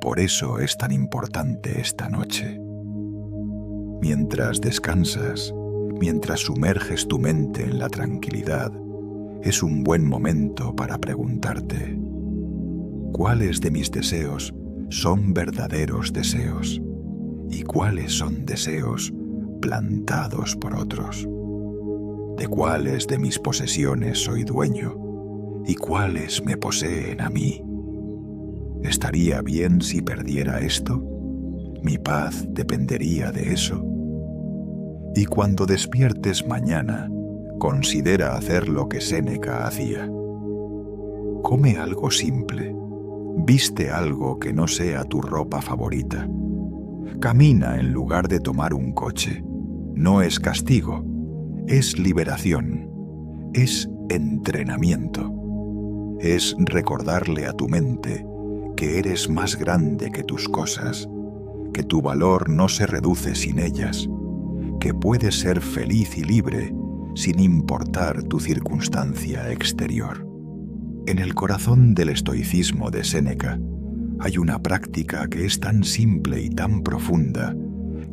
Por eso es tan importante esta noche. Mientras descansas, mientras sumerges tu mente en la tranquilidad, es un buen momento para preguntarte: ¿cuáles de mis deseos son verdaderos deseos? ¿Y cuáles son deseos plantados por otros? ¿De cuáles de mis posesiones soy dueño? ¿Y cuáles me poseen a mí? ¿Estaría bien si perdiera esto? ¿Mi paz dependería de eso? Y cuando despiertes mañana, considera hacer lo que Séneca hacía. Come algo simple. Viste algo que no sea tu ropa favorita. Camina en lugar de tomar un coche. No es castigo, es liberación, es entrenamiento. Es recordarle a tu mente que eres más grande que tus cosas, que tu valor no se reduce sin ellas, que puedes ser feliz y libre sin importar tu circunstancia exterior. En el corazón del estoicismo de Séneca hay una práctica que es tan simple y tan profunda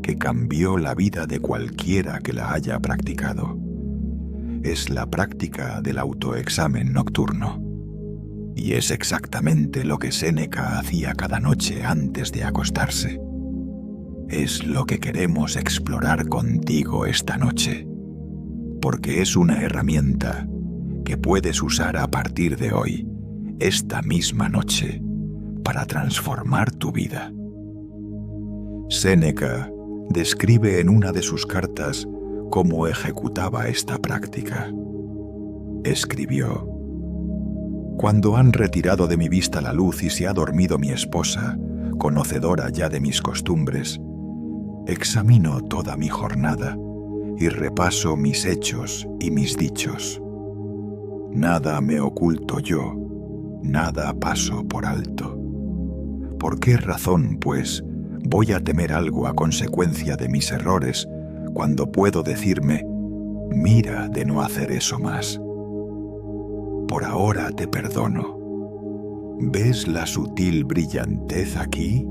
que cambió la vida de cualquiera que la haya practicado. Es la práctica del autoexamen nocturno. Y es exactamente lo que Séneca hacía cada noche antes de acostarse. Es lo que queremos explorar contigo esta noche, porque es una herramienta que puedes usar a partir de hoy esta misma noche para transformar tu vida. Séneca describe en una de sus cartas cómo ejecutaba esta práctica. Escribió: «Cuando han retirado de mi vista la luz y se ha dormido mi esposa, conocedora ya de mis costumbres, examino toda mi jornada y repaso mis hechos y mis dichos. Nada me oculto yo, nada paso por alto. ¿Por qué razón, pues, voy a temer algo a consecuencia de mis errores cuando puedo decirme, mira de no hacer eso más? Por ahora te perdono. ¿Ves la sutil brillantez aquí?».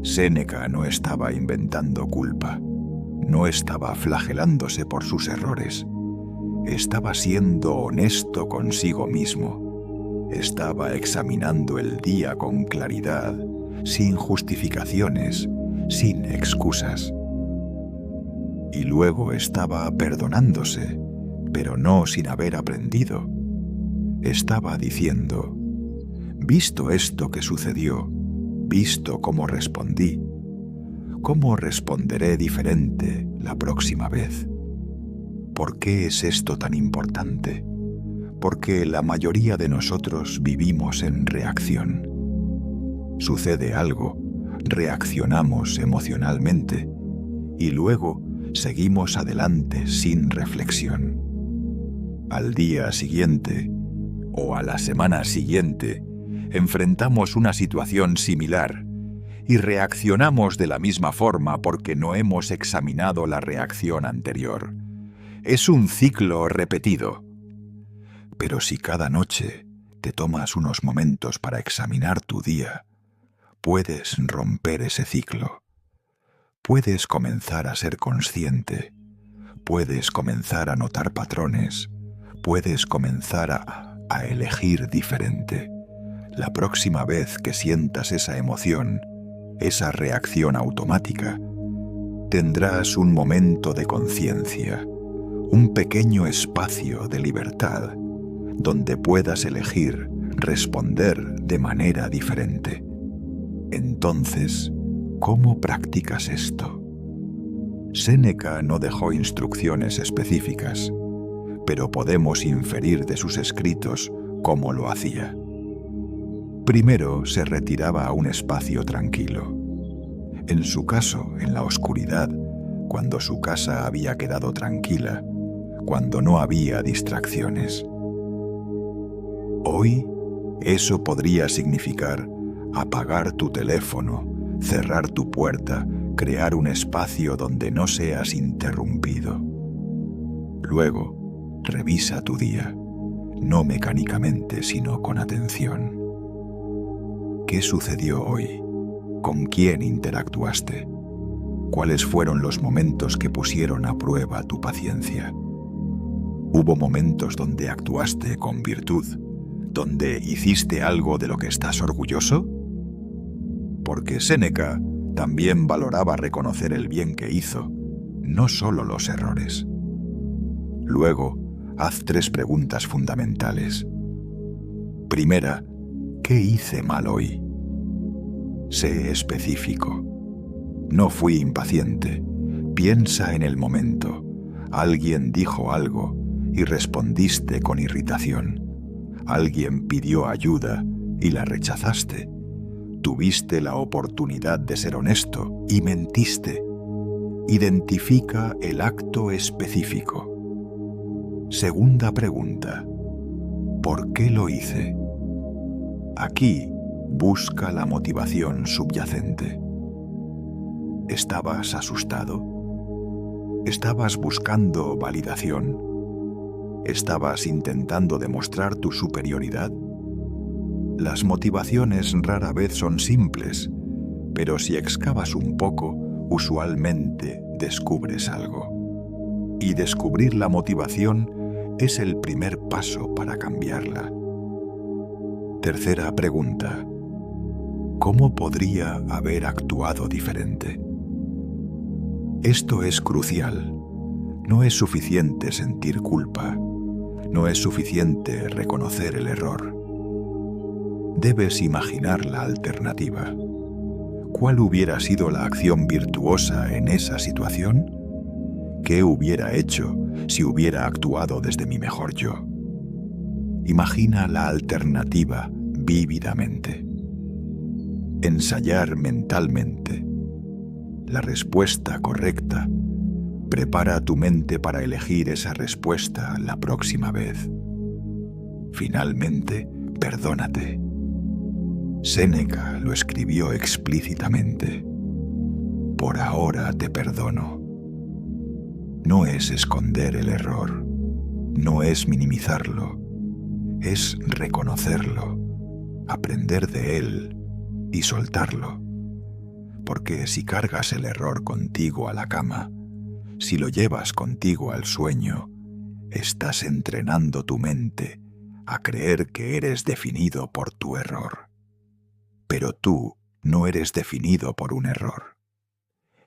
Séneca no estaba inventando culpa, no estaba flagelándose por sus errores. Estaba siendo honesto consigo mismo. Estaba examinando el día con claridad, sin justificaciones, sin excusas. Y luego estaba perdonándose, pero no sin haber aprendido. Estaba diciendo: visto esto que sucedió, visto cómo respondí, ¿cómo responderé diferente la próxima vez? ¿Por qué es esto tan importante? Porque la mayoría de nosotros vivimos en reacción. Sucede algo, reaccionamos emocionalmente y luego seguimos adelante sin reflexión. Al día siguiente o a la semana siguiente enfrentamos una situación similar y reaccionamos de la misma forma porque no hemos examinado la reacción anterior. Es un ciclo repetido. Pero si cada noche te tomas unos momentos para examinar tu día, puedes romper ese ciclo. Puedes comenzar a ser consciente. Puedes comenzar a notar patrones. Puedes comenzar a elegir diferente. La próxima vez que sientas esa emoción, esa reacción automática, tendrás un momento de conciencia, un pequeño espacio de libertad, donde puedas elegir responder de manera diferente. Entonces, ¿cómo practicas esto? Séneca no dejó instrucciones específicas, pero podemos inferir de sus escritos cómo lo hacía. Primero se retiraba a un espacio tranquilo. En su caso, en la oscuridad, cuando su casa había quedado tranquila, cuando no había distracciones. Hoy, eso podría significar apagar tu teléfono, cerrar tu puerta, crear un espacio donde no seas interrumpido. Luego, revisa tu día, no mecánicamente, sino con atención. ¿Qué sucedió hoy? ¿Con quién interactuaste? ¿Cuáles fueron los momentos que pusieron a prueba tu paciencia? ¿Hubo momentos donde actuaste con virtud? ¿Donde hiciste algo de lo que estás orgulloso? Porque Séneca también valoraba reconocer el bien que hizo, no solo los errores. Luego, haz 3 preguntas fundamentales. Primera, ¿qué hice mal hoy? Sé específico. No fui impaciente. Piensa en el momento. Alguien dijo algo y respondiste con irritación. Alguien pidió ayuda y la rechazaste. Tuviste la oportunidad de ser honesto y mentiste. Identifica el acto específico. Segunda pregunta. ¿Por qué lo hice? Aquí busca la motivación subyacente. ¿Estabas asustado? ¿Estabas buscando validación? ¿Estabas intentando demostrar tu superioridad? Las motivaciones rara vez son simples, pero si excavas un poco, usualmente descubres algo. Y descubrir la motivación es el primer paso para cambiarla. Tercera pregunta. ¿Cómo podría haber actuado diferente? Esto es crucial. No es suficiente sentir culpa. No es suficiente reconocer el error. debes imaginar la alternativa. ¿Cuál hubiera sido la acción virtuosa en esa situación? ¿Qué hubiera hecho si hubiera actuado desde mi mejor yo? Imagina la alternativa vívidamente. Ensayar mentalmente la respuesta correcta. Prepara tu mente para elegir esa respuesta la próxima vez. Finalmente, perdónate. Séneca lo escribió explícitamente. Por ahora te perdono. No es esconder el error, no es minimizarlo, es reconocerlo, aprender de él y soltarlo. Porque si cargas el error contigo a la cama, si lo llevas contigo al sueño, estás entrenando tu mente a creer que eres definido por tu error. Pero tú no eres definido por un error.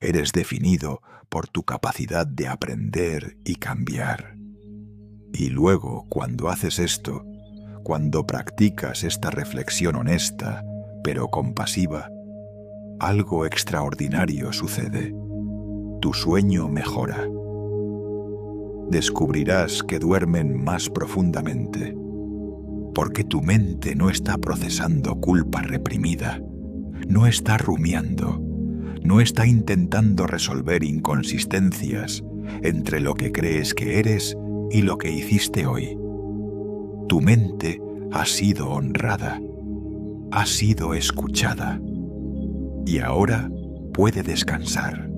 Eres definido por tu capacidad de aprender y cambiar. Y luego, cuando haces esto, cuando practicas esta reflexión honesta, pero compasiva, algo extraordinario sucede. Tu sueño mejora. Descubrirás que duermen más profundamente, porque tu mente no está procesando culpa reprimida, no está rumiando, no está intentando resolver inconsistencias entre lo que crees que eres y lo que hiciste hoy. Tu mente ha sido honrada, ha sido escuchada y ahora puede descansar.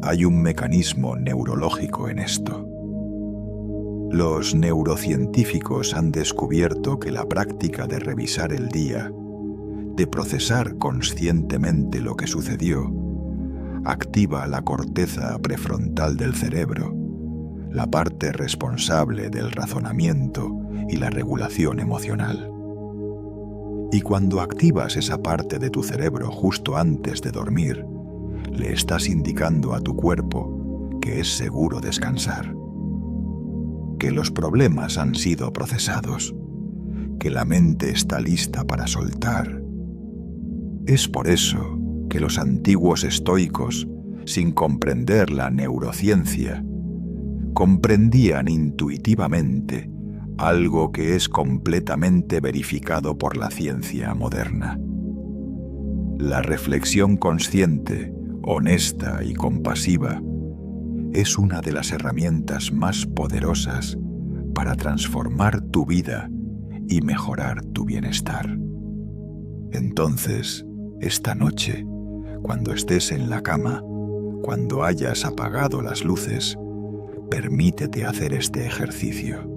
Hay un mecanismo neurológico en esto. Los neurocientíficos han descubierto que la práctica de revisar el día, de procesar conscientemente lo que sucedió, activa la corteza prefrontal del cerebro, la parte responsable del razonamiento y la regulación emocional. Y cuando activas esa parte de tu cerebro justo antes de dormir, le estás indicando a tu cuerpo que es seguro descansar, que los problemas han sido procesados, que la mente está lista para soltar. Es por eso que los antiguos estoicos, sin comprender la neurociencia, comprendían intuitivamente algo que es completamente verificado por la ciencia moderna. La reflexión consciente, honesta y compasiva es una de las herramientas más poderosas para transformar tu vida y mejorar tu bienestar. Entonces, esta noche, cuando estés en la cama, cuando hayas apagado las luces, permítete hacer este ejercicio.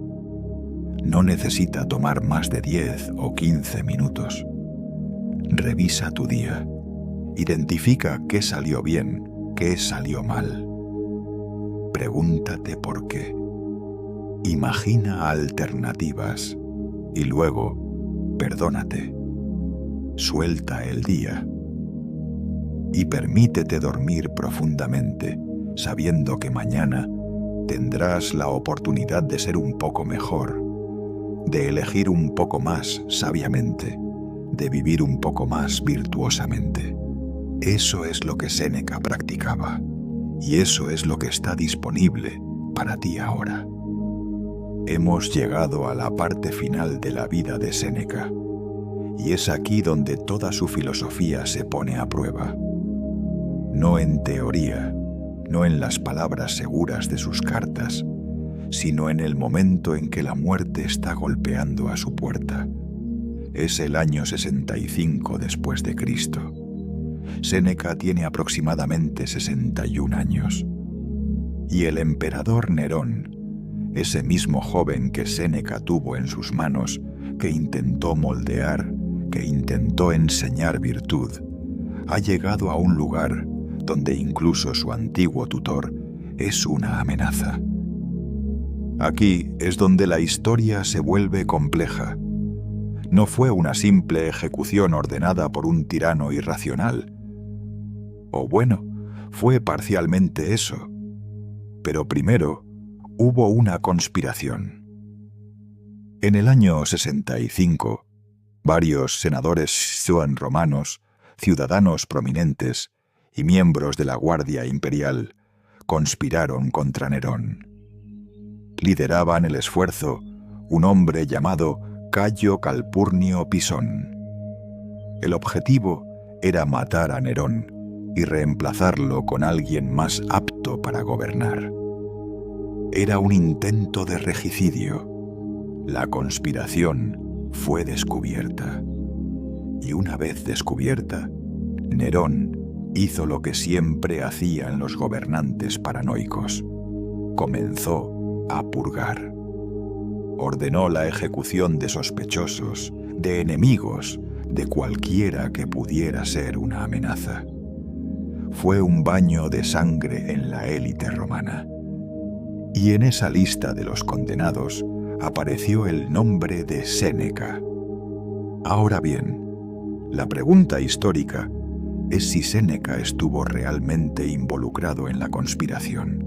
No necesita tomar más de 10 o 15 minutos. Revisa tu día. Identifica qué salió bien, qué salió mal. Pregúntate por qué. Imagina alternativas y luego perdónate. Suelta el día y permítete dormir profundamente, sabiendo que mañana tendrás la oportunidad de ser un poco mejor, de elegir un poco más sabiamente, de vivir un poco más virtuosamente. Eso es lo que Séneca practicaba, y eso es lo que está disponible para ti ahora. Hemos llegado a la parte final de la vida de Séneca, y es aquí donde toda su filosofía se pone a prueba. No en teoría, no en las palabras seguras de sus cartas, sino en el momento en que la muerte está golpeando a su puerta. Es el año 65 después de Cristo. Séneca tiene aproximadamente 61 años. Y el emperador Nerón, ese mismo joven que Séneca tuvo en sus manos, que intentó moldear, que intentó enseñar virtud, ha llegado a un lugar donde incluso su antiguo tutor es una amenaza. Aquí es donde la historia se vuelve compleja. No fue una simple ejecución ordenada por un tirano irracional. O bueno, fue parcialmente eso. Pero primero hubo una conspiración. En el año 65, Varios senadores romanos, ciudadanos prominentes y miembros de la Guardia Imperial conspiraron contra Nerón. Lideraban el esfuerzo un hombre llamado Cayo Calpurnio Pisón. El objetivo era matar a Nerón y reemplazarlo con alguien más apto para gobernar. Era un intento de regicidio. La conspiración fue descubierta. Y una vez descubierta, Nerón hizo lo que siempre hacían los gobernantes paranoicos. Comenzó a purgar. Ordenó la ejecución de sospechosos, de enemigos, de cualquiera que pudiera ser una amenaza. Fue un baño de sangre en la élite romana. Y en esa lista de los condenados apareció el nombre de Séneca. Ahora bien, la pregunta histórica es si Séneca estuvo realmente involucrado en la conspiración.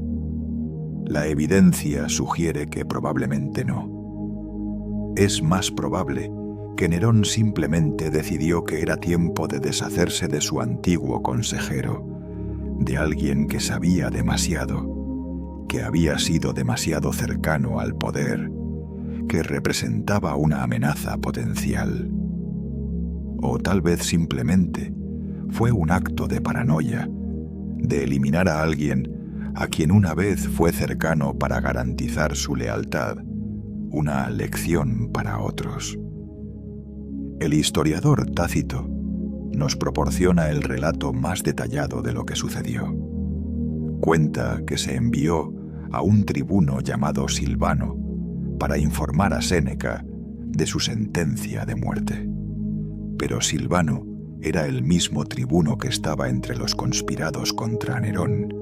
La evidencia sugiere que probablemente no. Es más probable que Nerón simplemente decidió que era tiempo de deshacerse de su antiguo consejero, de alguien que sabía demasiado, que había sido demasiado cercano al poder, que representaba una amenaza potencial. O tal vez simplemente fue un acto de paranoia, de eliminar a alguien a quien una vez fue cercano para garantizar su lealtad, una lección para otros. El historiador Tácito nos proporciona el relato más detallado de lo que sucedió. Cuenta que se envió a un tribuno llamado Silvano para informar a Séneca de su sentencia de muerte. Pero Silvano era el mismo tribuno que estaba entre los conspirados contra Nerón,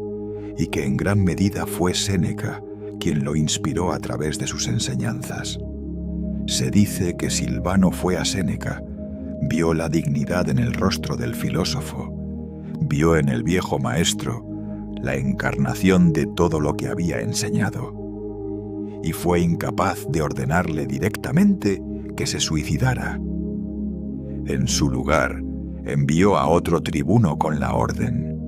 y que en gran medida fue Séneca quien lo inspiró a través de sus enseñanzas. Se dice que Silvano fue a Séneca, vio la dignidad en el rostro del filósofo, vio en el viejo maestro la encarnación de todo lo que había enseñado, y fue incapaz de ordenarle directamente que se suicidara. En su lugar, envió a otro tribuno con la orden.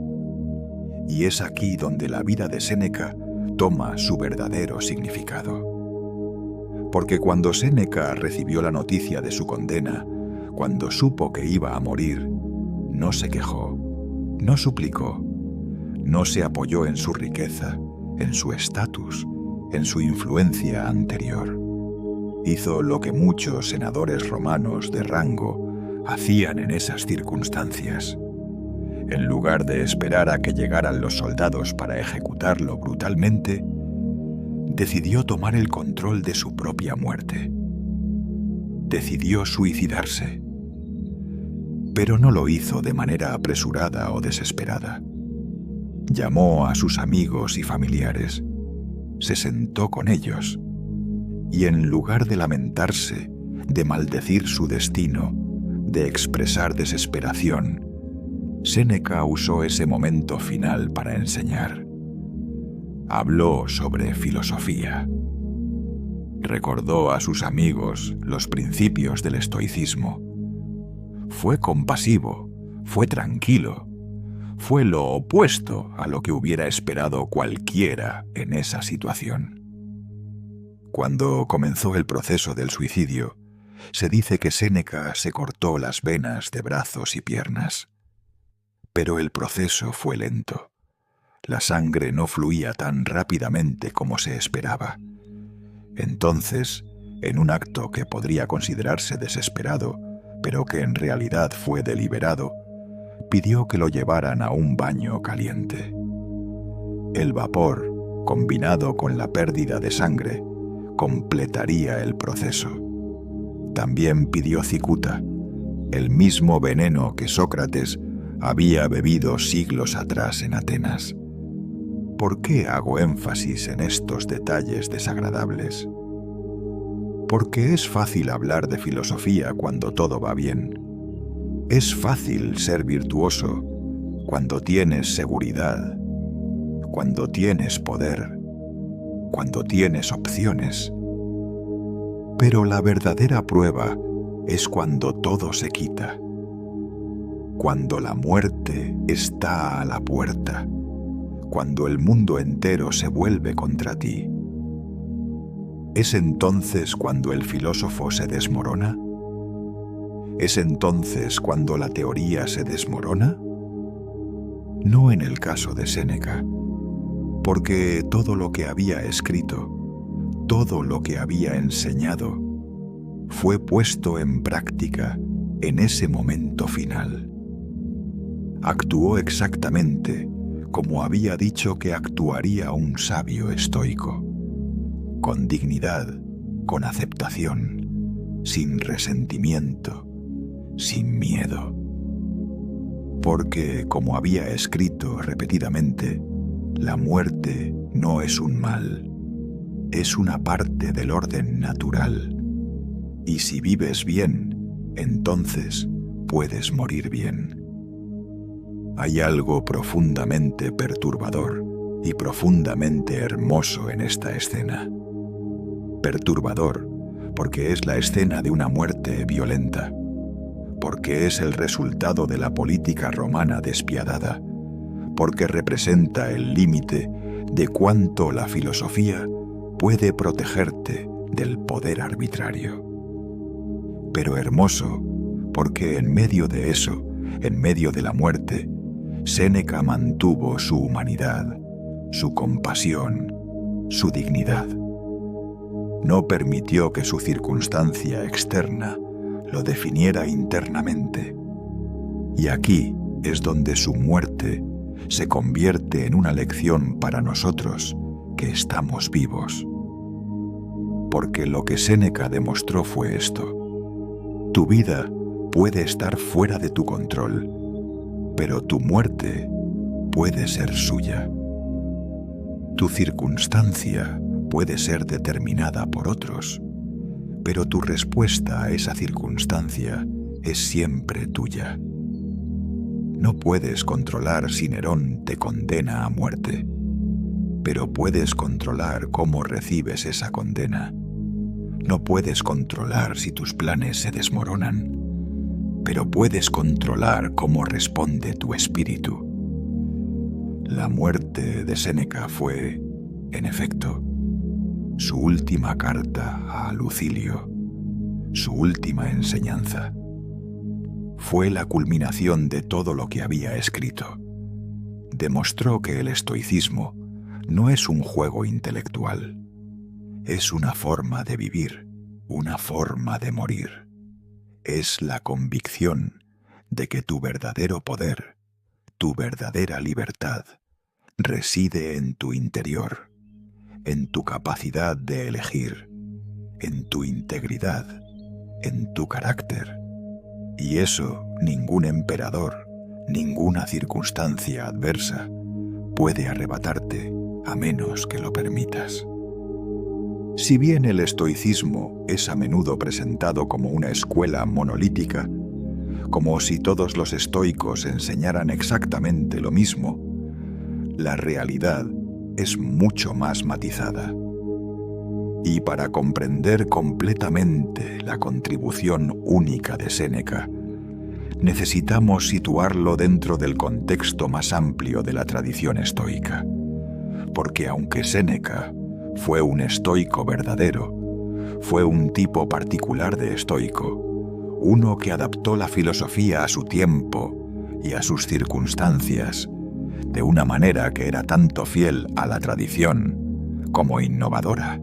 Y es aquí donde la vida de Séneca toma su verdadero significado. Porque cuando Séneca recibió la noticia de su condena, cuando supo que iba a morir, no se quejó, no suplicó, no se apoyó en su riqueza, en su estatus, en su influencia anterior. Hizo lo que muchos senadores romanos de rango hacían en esas circunstancias. En lugar de esperar a que llegaran los soldados para ejecutarlo brutalmente, decidió tomar el control de su propia muerte. Decidió suicidarse. Pero no lo hizo de manera apresurada o desesperada. Llamó a sus amigos y familiares, se sentó con ellos, y en lugar de lamentarse, de maldecir su destino, de expresar desesperación, Séneca usó ese momento final para enseñar. Habló sobre filosofía. Recordó a sus amigos los principios del estoicismo. Fue compasivo, fue tranquilo, fue lo opuesto a lo que hubiera esperado cualquiera en esa situación. Cuando comenzó el proceso del suicidio, se dice que Séneca se cortó las venas de brazos y piernas. Pero el proceso fue lento. La sangre no fluía tan rápidamente como se esperaba. Entonces, en un acto que podría considerarse desesperado, pero que en realidad fue deliberado, pidió que lo llevaran a un baño caliente. El vapor, combinado con la pérdida de sangre, completaría el proceso. También pidió cicuta, el mismo veneno que Sócrates había bebido siglos atrás en Atenas. ¿Por qué hago énfasis en estos detalles desagradables? Porque es fácil hablar de filosofía cuando todo va bien. Es fácil ser virtuoso cuando tienes seguridad, cuando tienes poder, cuando tienes opciones. Pero la verdadera prueba es cuando todo se quita, cuando la muerte está a la puerta, cuando el mundo entero se vuelve contra ti. ¿Es entonces cuando el filósofo se desmorona? ¿Es entonces cuando la teoría se desmorona? No en el caso de Séneca, porque todo lo que había escrito, todo lo que había enseñado, fue puesto en práctica en ese momento final. Actuó exactamente como había dicho que actuaría un sabio estoico, con dignidad, con aceptación, sin resentimiento, sin miedo. Porque, como había escrito repetidamente, la muerte no es un mal, es una parte del orden natural. Y si vives bien, entonces puedes morir bien. Hay algo profundamente perturbador y profundamente hermoso en esta escena. Perturbador porque es la escena de una muerte violenta, porque es el resultado de la política romana despiadada, porque representa el límite de cuánto la filosofía puede protegerte del poder arbitrario. Pero hermoso, porque en medio de eso, en medio de la muerte, Séneca mantuvo su humanidad, su compasión, su dignidad. No permitió que su circunstancia externa lo definiera internamente. Y aquí es donde su muerte se convierte en una lección para nosotros que estamos vivos. Porque lo que Séneca demostró fue esto: tu vida puede estar fuera de tu control, pero tu muerte puede ser suya. Tu circunstancia puede ser determinada por otros, pero tu respuesta a esa circunstancia es siempre tuya. No puedes controlar si Nerón te condena a muerte, pero puedes controlar cómo recibes esa condena. No puedes controlar si tus planes se desmoronan, pero puedes controlar cómo responde tu espíritu. La muerte de Séneca fue, en efecto, su última carta a Lucilio, su última enseñanza. Fue la culminación de todo lo que había escrito. Demostró que el estoicismo no es un juego intelectual, es una forma de vivir, una forma de morir. Es la convicción de que tu verdadero poder, tu verdadera libertad, reside en tu interior, en tu capacidad de elegir, en tu integridad, en tu carácter. Y eso ningún emperador, ninguna circunstancia adversa puede arrebatarte a menos que lo permitas. Si bien el estoicismo es a menudo presentado como una escuela monolítica, como si todos los estoicos enseñaran exactamente lo mismo, la realidad es mucho más matizada. Y para comprender completamente la contribución única de Séneca, necesitamos situarlo dentro del contexto más amplio de la tradición estoica. Porque aunque Séneca fue un estoico verdadero, fue un tipo particular de estoico, uno que adaptó la filosofía a su tiempo y a sus circunstancias, de una manera que era tanto fiel a la tradición como innovadora.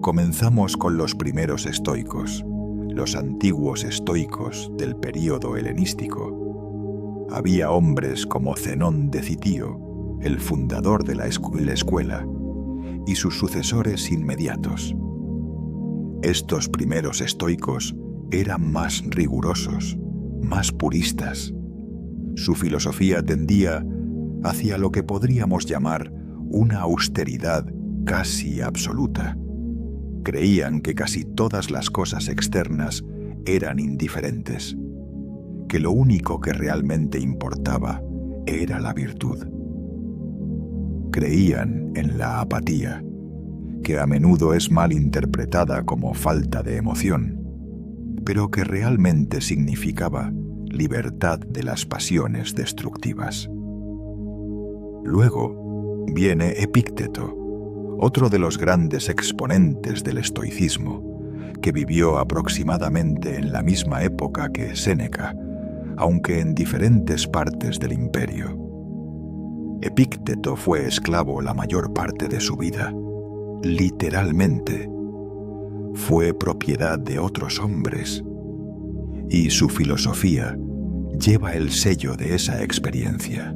Comenzamos con los primeros estoicos, los antiguos estoicos del período helenístico. Había hombres como Zenón de Citío, el fundador de la escuela, y sus sucesores inmediatos. Estos primeros estoicos eran más rigurosos, más puristas. Su filosofía tendía hacia lo que podríamos llamar una austeridad casi absoluta. Creían que casi todas las cosas externas eran indiferentes, que lo único que realmente importaba era la virtud. Creían en la apatía, que a menudo es mal interpretada como falta de emoción, pero que realmente significaba libertad de las pasiones destructivas. Luego viene Epícteto, otro de los grandes exponentes del estoicismo, que vivió aproximadamente en la misma época que Séneca, aunque en diferentes partes del imperio. Epícteto fue esclavo la mayor parte de su vida, literalmente. Fue propiedad de otros hombres, y su filosofía lleva el sello de esa experiencia.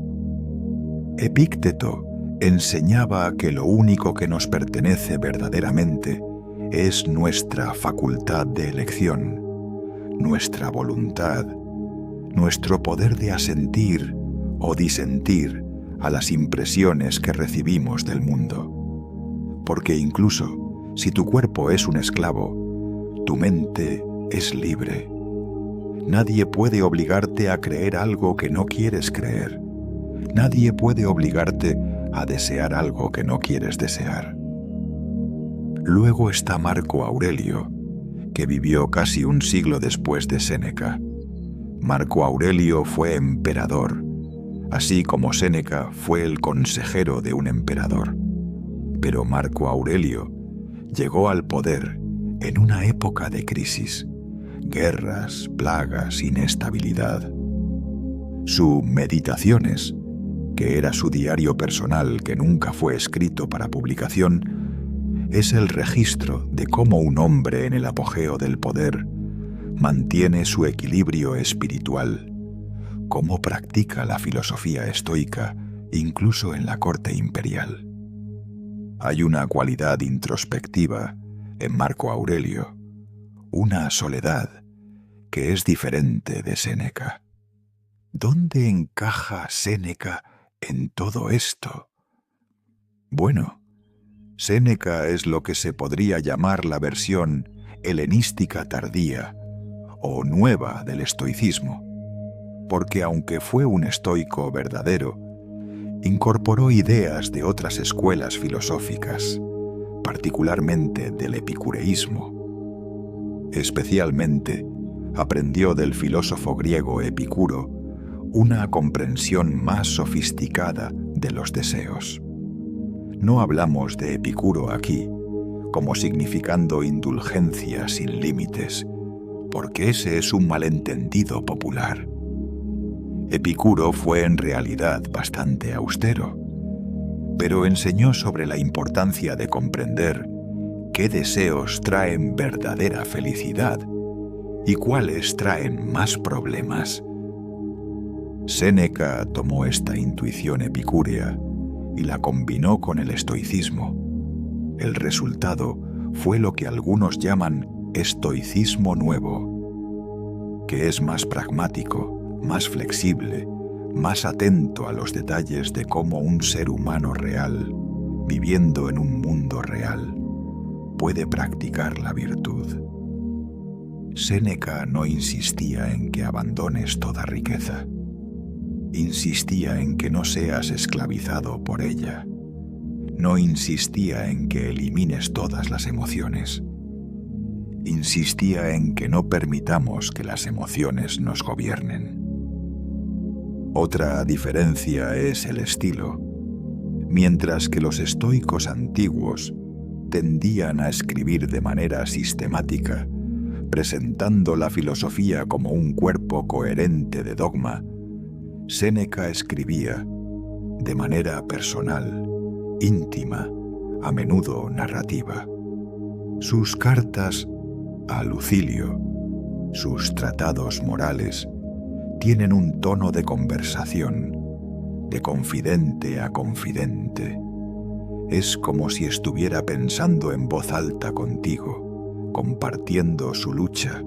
Epícteto enseñaba que lo único que nos pertenece verdaderamente es nuestra facultad de elección, nuestra voluntad, nuestro poder de asentir o disentir a las impresiones que recibimos del mundo. Porque incluso si tu cuerpo es un esclavo, tu mente es libre. Nadie puede obligarte a creer algo que no quieres creer. Nadie puede obligarte a desear algo que no quieres desear. Luego está Marco Aurelio, que vivió casi un siglo después de Séneca. Marco Aurelio fue emperador, así como Séneca fue el consejero de un emperador. Pero Marco Aurelio llegó al poder en una época de crisis, guerras, plagas, inestabilidad. Sus Meditaciones, que era su diario personal que nunca fue escrito para publicación, es el registro de cómo un hombre en el apogeo del poder mantiene su equilibrio espiritual, cómo practica la filosofía estoica incluso en la corte imperial. Hay una cualidad introspectiva en Marco Aurelio, una soledad que es diferente de Séneca. ¿Dónde encaja Séneca en todo esto? Bueno, Séneca es lo que se podría llamar la versión helenística tardía o nueva del estoicismo, porque aunque fue un estoico verdadero, incorporó ideas de otras escuelas filosóficas, particularmente del epicureísmo. Especialmente, aprendió del filósofo griego Epicuro una comprensión más sofisticada de los deseos. No hablamos de Epicuro aquí como significando indulgencia sin límites, porque ese es un malentendido popular. Epicuro fue en realidad bastante austero, pero enseñó sobre la importancia de comprender qué deseos traen verdadera felicidad y cuáles traen más problemas. Séneca tomó esta intuición epicúrea y la combinó con el estoicismo. El resultado fue lo que algunos llaman estoicismo nuevo, que es más pragmático, más flexible, más atento a los detalles de cómo un ser humano real, viviendo en un mundo real, puede practicar la virtud. Séneca no insistía en que abandones toda riqueza. Insistía en que no seas esclavizado por ella. No insistía en que elimines todas las emociones. Insistía en que no permitamos que las emociones nos gobiernen. Otra diferencia es el estilo. Mientras que los estoicos antiguos tendían a escribir de manera sistemática, presentando la filosofía como un cuerpo coherente de dogma, Séneca escribía de manera personal, íntima, a menudo narrativa. Sus cartas a Lucilio, sus tratados morales, tienen un tono de conversación, de confidente a confidente. Es como si estuviera pensando en voz alta contigo, compartiendo su lucha,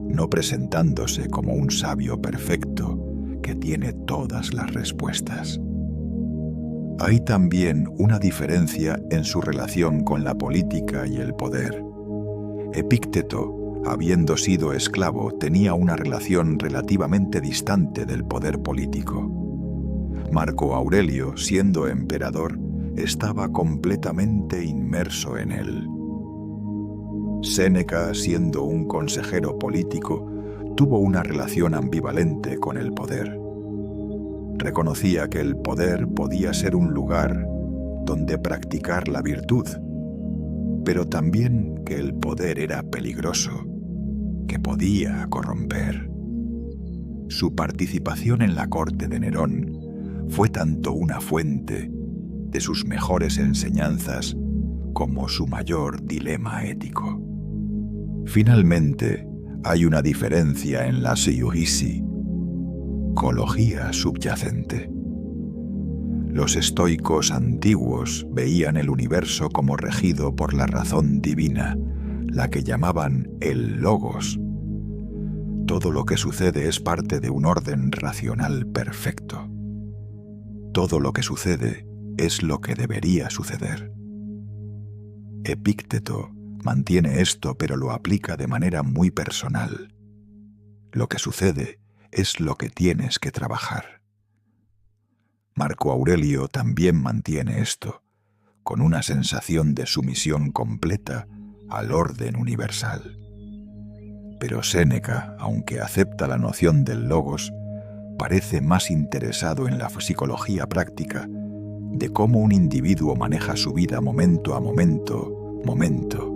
no presentándose como un sabio perfecto que tiene todas las respuestas. Hay también una diferencia en su relación con la política y el poder. Epícteto, habiendo sido esclavo, tenía una relación relativamente distante del poder político. Marco Aurelio, siendo emperador, estaba completamente inmerso en él. Séneca, siendo un consejero político, tuvo una relación ambivalente con el poder. Reconocía que el poder podía ser un lugar donde practicar la virtud, pero también que el poder era peligroso, que podía corromper. Su participación en la corte de Nerón fue tanto una fuente de sus mejores enseñanzas como su mayor dilema ético. Finalmente, hay una diferencia en la psicología subyacente. Los estoicos antiguos veían el universo como regido por la razón divina, la que llamaban el logos. Todo lo que sucede es parte de un orden racional perfecto. Todo lo que sucede es lo que debería suceder. Epícteto mantiene esto, pero lo aplica de manera muy personal. Lo que sucede es lo que tienes que trabajar. Marco Aurelio también mantiene esto, con una sensación de sumisión completa al orden universal. Pero Séneca, aunque acepta la noción del logos, parece más interesado en la psicología práctica de cómo un individuo maneja su vida momento a momento,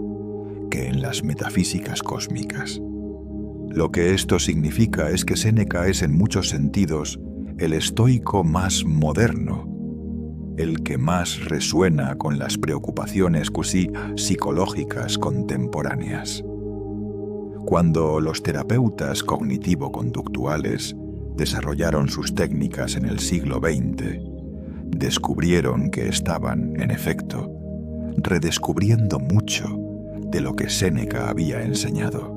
que en las metafísicas cósmicas. Lo que esto significa es que Séneca es en muchos sentidos el estoico más moderno, el que más resuena con las preocupaciones psicológicas contemporáneas. Cuando los terapeutas cognitivo-conductuales desarrollaron sus técnicas en el siglo XX, descubrieron que estaban, en efecto, redescubriendo mucho de lo que Séneca había enseñado.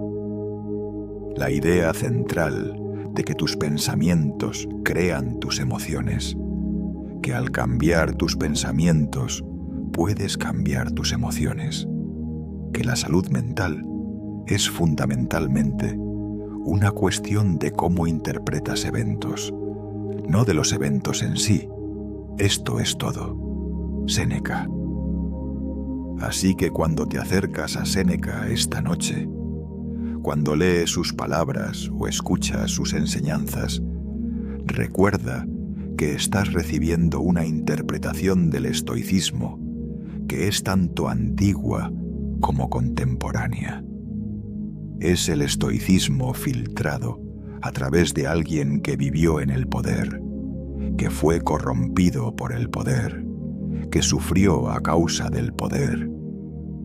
La idea central de que tus pensamientos crean tus emociones, que al cambiar tus pensamientos puedes cambiar tus emociones, que la salud mental es fundamentalmente una cuestión de cómo interpretas eventos, no de los eventos en sí. Esto es todo. Séneca. Así que cuando te acercas a Séneca esta noche, cuando lees sus palabras o escuchas sus enseñanzas, recuerda que estás recibiendo una interpretación del estoicismo que es tanto antigua como contemporánea. Es el estoicismo filtrado a través de alguien que vivió en el poder, que fue corrompido por el poder, que sufrió a causa del poder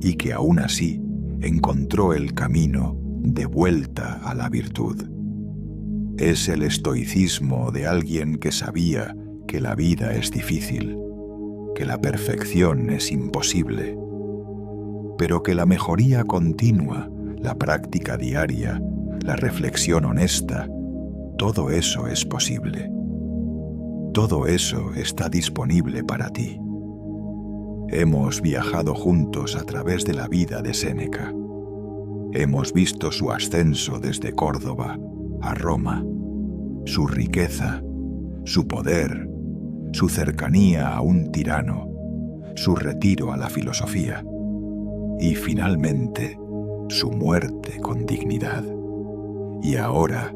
y que aún así encontró el camino de vuelta a la virtud. Es el estoicismo de alguien que sabía que la vida es difícil, que la perfección es imposible, pero que la mejoría continua, la práctica diaria, la reflexión honesta, todo eso es posible. Todo eso está disponible para ti. Hemos viajado juntos a través de la vida de Séneca. Hemos visto su ascenso desde Córdoba a Roma, su riqueza, su poder, su cercanía a un tirano, su retiro a la filosofía y finalmente su muerte con dignidad. Y ahora,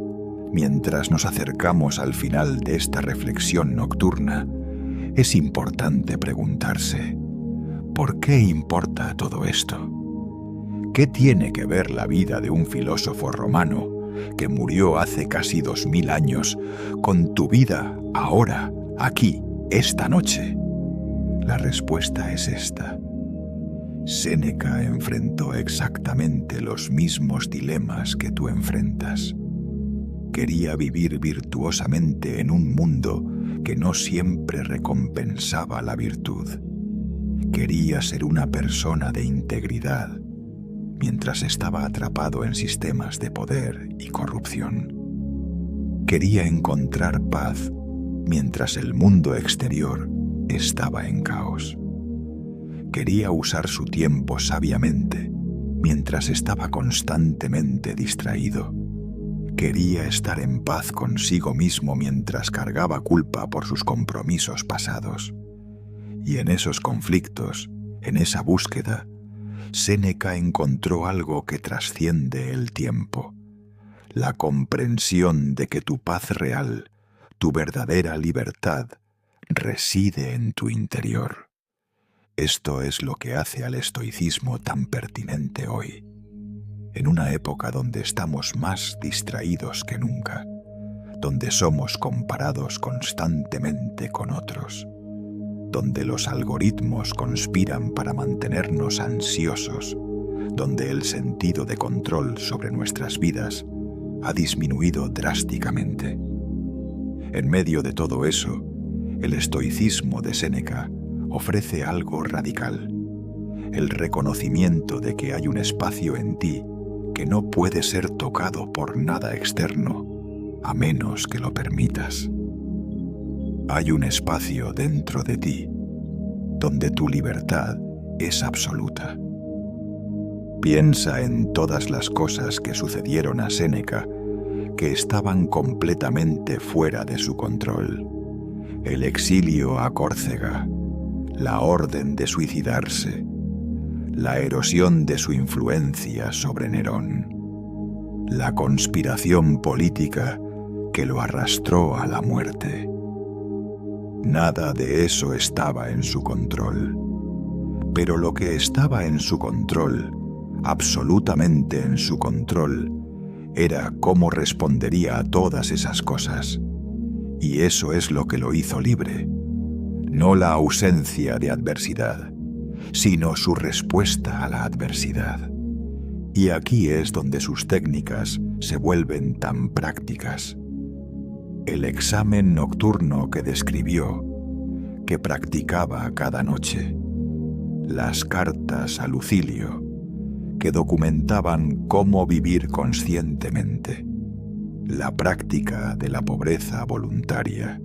mientras nos acercamos al final de esta reflexión nocturna, es importante preguntarse, ¿por qué importa todo esto? ¿Qué tiene que ver la vida de un filósofo romano que murió hace casi 2000 años con tu vida ahora, aquí, esta noche? La respuesta es esta. Séneca enfrentó exactamente los mismos dilemas que tú enfrentas. Quería vivir virtuosamente en un mundo que no siempre recompensaba la virtud. Quería ser una persona de integridad, mientras estaba atrapado en sistemas de poder y corrupción. Quería encontrar paz, mientras el mundo exterior estaba en caos. Quería usar su tiempo sabiamente, mientras estaba constantemente distraído. Quería estar en paz consigo mismo mientras cargaba culpa por sus compromisos pasados. Y en esos conflictos, en esa búsqueda, Séneca encontró algo que trasciende el tiempo, la comprensión de que tu paz real, tu verdadera libertad, reside en tu interior. Esto es lo que hace al estoicismo tan pertinente hoy, en una época donde estamos más distraídos que nunca, donde somos comparados constantemente con otros, donde los algoritmos conspiran para mantenernos ansiosos, donde el sentido de control sobre nuestras vidas ha disminuido drásticamente. En medio de todo eso, el estoicismo de Séneca ofrece algo radical, el reconocimiento de que hay un espacio en ti que no puede ser tocado por nada externo, a menos que lo permitas. Hay un espacio dentro de ti donde tu libertad es absoluta. Piensa en todas las cosas que sucedieron a Séneca que estaban completamente fuera de su control. El exilio a Córcega, la orden de suicidarse, la erosión de su influencia sobre Nerón, la conspiración política que lo arrastró a la muerte. Nada de eso estaba en su control. Pero lo que estaba en su control, absolutamente en su control, era cómo respondería a todas esas cosas. Y eso es lo que lo hizo libre. No la ausencia de adversidad, sino su respuesta a la adversidad. Y aquí es donde sus técnicas se vuelven tan prácticas. El examen nocturno que describió, que practicaba cada noche, las cartas a Lucilio, que documentaban cómo vivir conscientemente, la práctica de la pobreza voluntaria,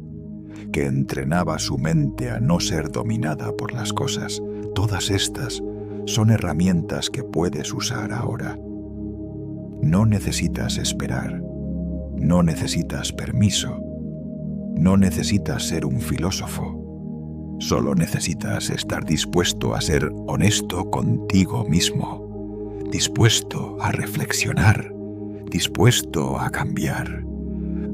que entrenaba su mente a no ser dominada por las cosas. Todas estas son herramientas que puedes usar ahora. No necesitas esperar, no necesitas permiso, no necesitas ser un filósofo, solo necesitas estar dispuesto a ser honesto contigo mismo, dispuesto a reflexionar, dispuesto a cambiar.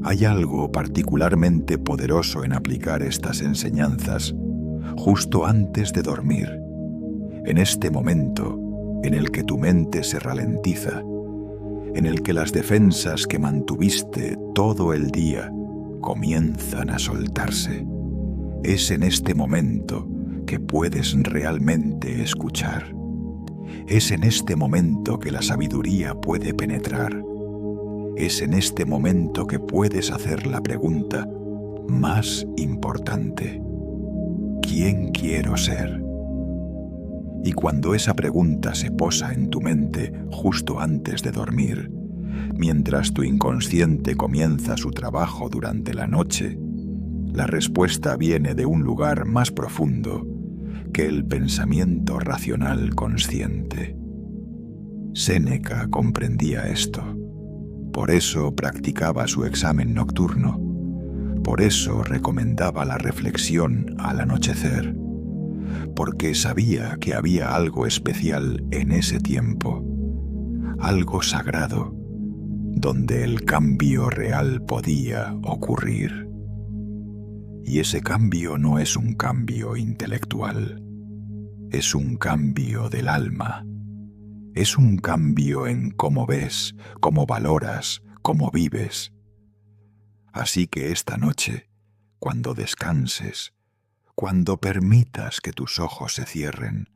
Hay algo particularmente poderoso en aplicar estas enseñanzas justo antes de dormir, en este momento en el que tu mente se ralentiza, en el que las defensas que mantuviste todo el día comienzan a soltarse. Es en este momento que puedes realmente escuchar. Es en este momento que la sabiduría puede penetrar. Es en este momento que puedes hacer la pregunta más importante: ¿quién quiero ser? Y cuando esa pregunta se posa en tu mente justo antes de dormir, mientras tu inconsciente comienza su trabajo durante la noche, la respuesta viene de un lugar más profundo que el pensamiento racional consciente. Séneca comprendía esto. Por eso practicaba su examen nocturno. Por eso recomendaba la reflexión al anochecer. Porque sabía que había algo especial en ese tiempo, algo sagrado, donde el cambio real podía ocurrir. Y ese cambio no es un cambio intelectual, es un cambio del alma, es un cambio en cómo ves, cómo valoras, cómo vives. Así que esta noche, cuando descanses, cuando permitas que tus ojos se cierren,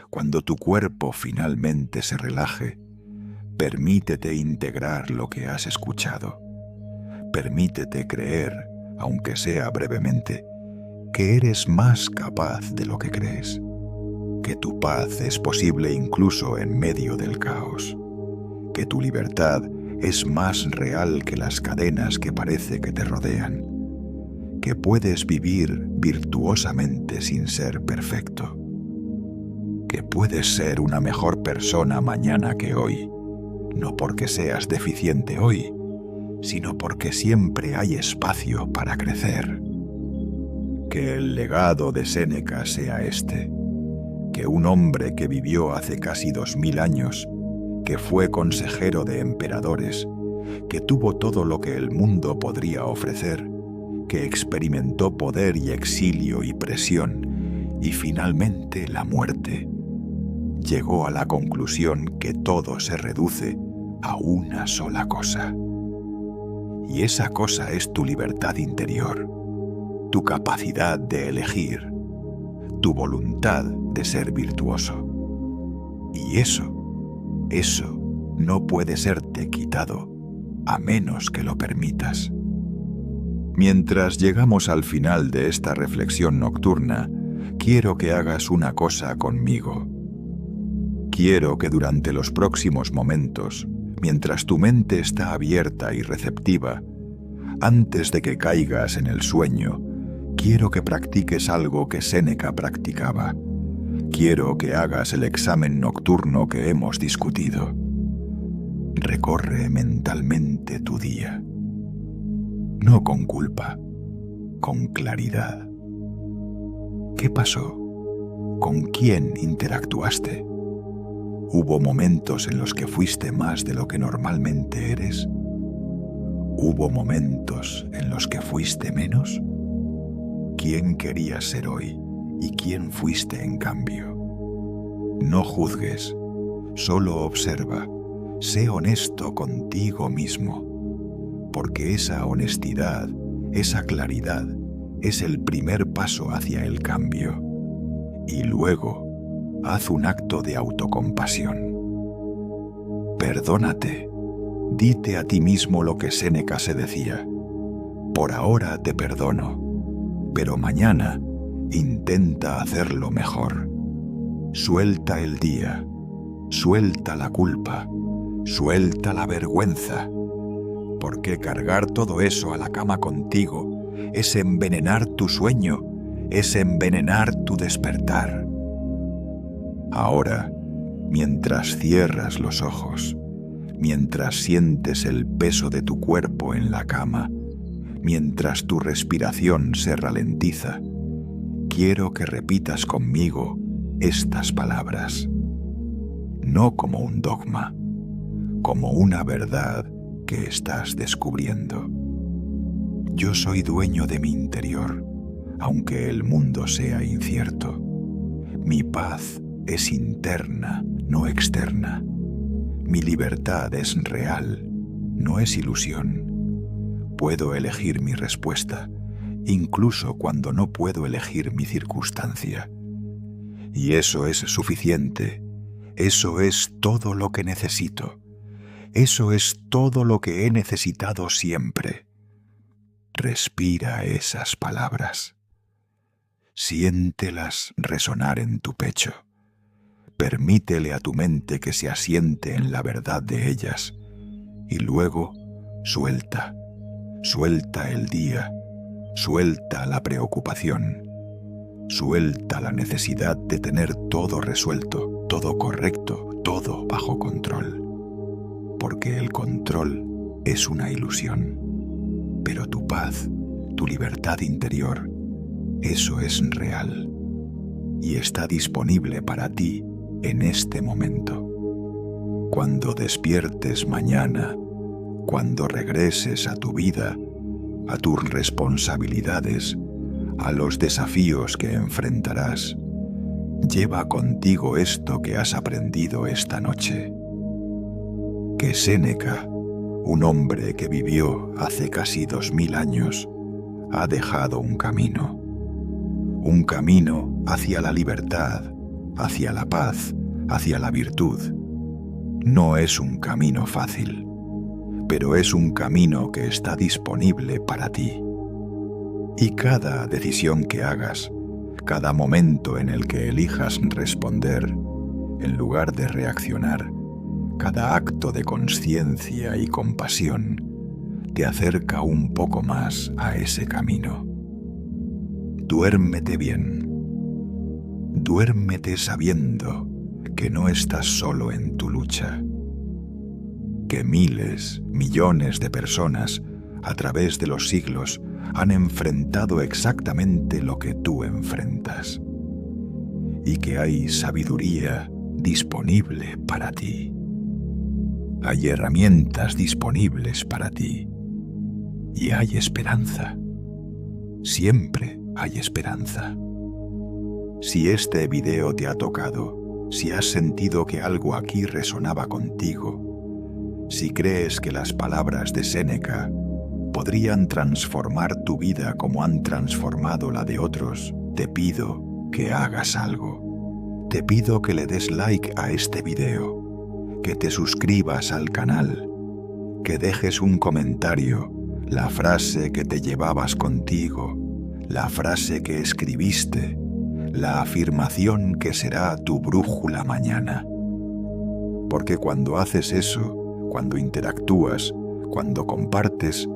cuando tu cuerpo finalmente se relaje, permítete integrar lo que has escuchado. Permítete creer, aunque sea brevemente, que eres más capaz de lo que crees, que tu paz es posible incluso en medio del caos, que tu libertad es más real que las cadenas que parece que te rodean, que puedes vivir virtuosamente sin ser perfecto, que puedes ser una mejor persona mañana que hoy, no porque seas deficiente hoy, sino porque siempre hay espacio para crecer. Que el legado de Séneca sea este: que un hombre que vivió hace casi 2000 años, que fue consejero de emperadores, que tuvo todo lo que el mundo podría ofrecer, que experimentó poder y exilio y presión, y finalmente la muerte, llegó a la conclusión que todo se reduce a una sola cosa. Y esa cosa es tu libertad interior, tu capacidad de elegir, tu voluntad de ser virtuoso. Y eso no puede serte quitado, a menos que lo permitas. Mientras llegamos al final de esta reflexión nocturna, quiero que hagas una cosa conmigo. Quiero que durante los próximos momentos, mientras tu mente está abierta y receptiva, antes de que caigas en el sueño, quiero que practiques algo que Séneca practicaba. Quiero que hagas el examen nocturno que hemos discutido. Recorre mentalmente tu día. No con culpa, con claridad. ¿Qué pasó? ¿Con quién interactuaste? ¿Hubo momentos en los que fuiste más de lo que normalmente eres? ¿Hubo momentos en los que fuiste menos? ¿Quién querías ser hoy y quién fuiste en cambio? No juzgues, solo observa, sé honesto contigo mismo, porque esa honestidad, esa claridad, es el primer paso hacia el cambio. Y luego, haz un acto de autocompasión. Perdónate. Dite a ti mismo lo que Séneca se decía. Por ahora te perdono, pero mañana intenta hacerlo mejor. Suelta el día, suelta la culpa, suelta la vergüenza, porque cargar todo eso a la cama contigo es envenenar tu sueño, es envenenar tu despertar. Ahora, mientras cierras los ojos, mientras sientes el peso de tu cuerpo en la cama, mientras tu respiración se ralentiza, quiero que repitas conmigo estas palabras, no como un dogma, como una verdad que estás descubriendo. Yo soy dueño de mi interior, aunque el mundo sea incierto. Mi paz es interna, no externa. Mi libertad es real, no es ilusión. Puedo elegir mi respuesta, incluso cuando no puedo elegir mi circunstancia. Y eso es suficiente. Eso es todo lo que necesito. Eso es todo lo que he necesitado siempre. Respira esas palabras. Siéntelas resonar en tu pecho. Permítele a tu mente que se asiente en la verdad de ellas. Y luego, suelta. Suelta el día. Suelta la preocupación. Suelta la necesidad de tener todo resuelto, todo correcto, todo bajo control. Porque el control es una ilusión. Pero tu paz, tu libertad interior, eso es real. Y está disponible para ti en este momento. Cuando despiertes mañana, cuando regreses a tu vida, a tus responsabilidades, a los desafíos que enfrentarás, lleva contigo esto que has aprendido esta noche. Que Séneca, un hombre que vivió hace casi 2000 años, ha dejado un camino hacia la libertad, hacia la paz, hacia la virtud. No es un camino fácil, pero es un camino que está disponible para ti. Y cada decisión que hagas, cada momento en el que elijas responder, en lugar de reaccionar, cada acto de conciencia y compasión, te acerca un poco más a ese camino. Duérmete bien. Duérmete sabiendo que no estás solo en tu lucha, que miles, millones de personas a través de los siglos han enfrentado exactamente lo que tú enfrentas. y que hay sabiduría disponible para ti. Hay herramientas disponibles para ti y hay esperanza. Siempre hay esperanza. Si este video te ha tocado, si has sentido que algo aquí resonaba contigo, si crees que las palabras de Séneca podrían transformar tu vida como han transformado la de otros, te pido que hagas algo. Te pido que le des like a este video, que te suscribas al canal, que dejes un comentario, la frase que te llevabas contigo, la frase que escribiste, la afirmación que será tu brújula mañana. Porque cuando haces eso, cuando interactúas, cuando compartes,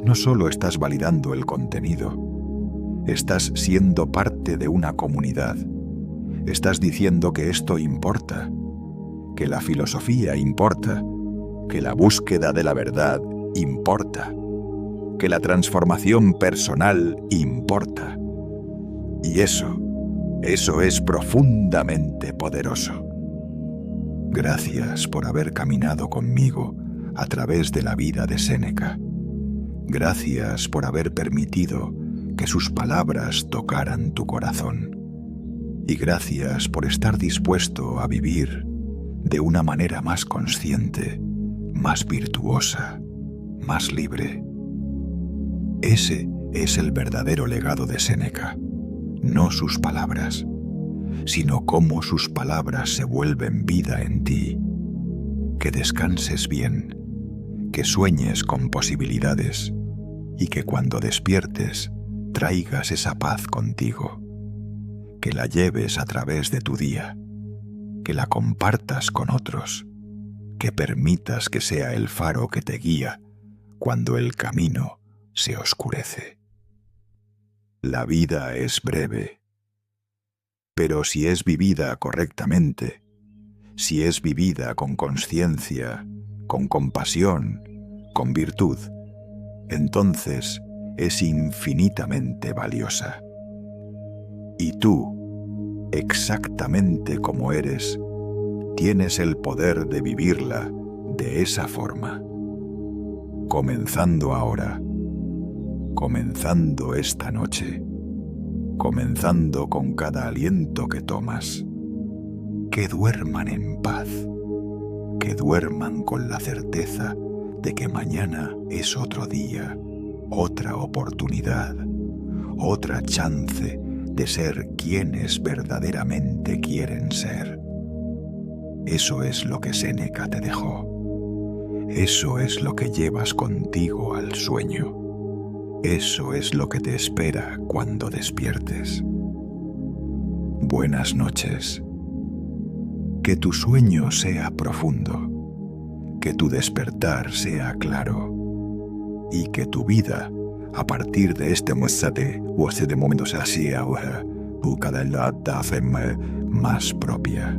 no solo estás validando el contenido, estás siendo parte de una comunidad. Estás diciendo que esto importa, que la filosofía importa, que la búsqueda de la verdad importa, que la transformación personal importa. Y eso es profundamente poderoso. Gracias por haber caminado conmigo a través de la vida de Séneca. Gracias por haber permitido que sus palabras tocaran tu corazón. Y gracias por estar dispuesto a vivir de una manera más consciente, más virtuosa, más libre. Ese es el verdadero legado de Séneca, no sus palabras, sino cómo sus palabras se vuelven vida en ti. Que descanses bien, que sueñes con posibilidades y que cuando despiertes traigas esa paz contigo, que la lleves a través de tu día, que la compartas con otros, que permitas que sea el faro que te guía cuando el camino se oscurece. La vida es breve, pero si es vivida correctamente, si es vivida con conciencia, con compasión, con virtud, entonces es infinitamente valiosa. Y tú, exactamente como eres, tienes el poder de vivirla de esa forma. Comenzando ahora, comenzando esta noche, comenzando con cada aliento que tomas. Que duerman en paz, que duerman con la certeza de que mañana es otro día, otra oportunidad, otra chance de ser quienes verdaderamente quieren ser. Eso es lo que Séneca te dejó. Eso es lo que llevas contigo al sueño. Eso es lo que te espera cuando despiertes. Buenas noches. Que tu sueño sea profundo, que tu despertar sea claro y que tu vida, a partir de este momento, sea así, cada vez más propia.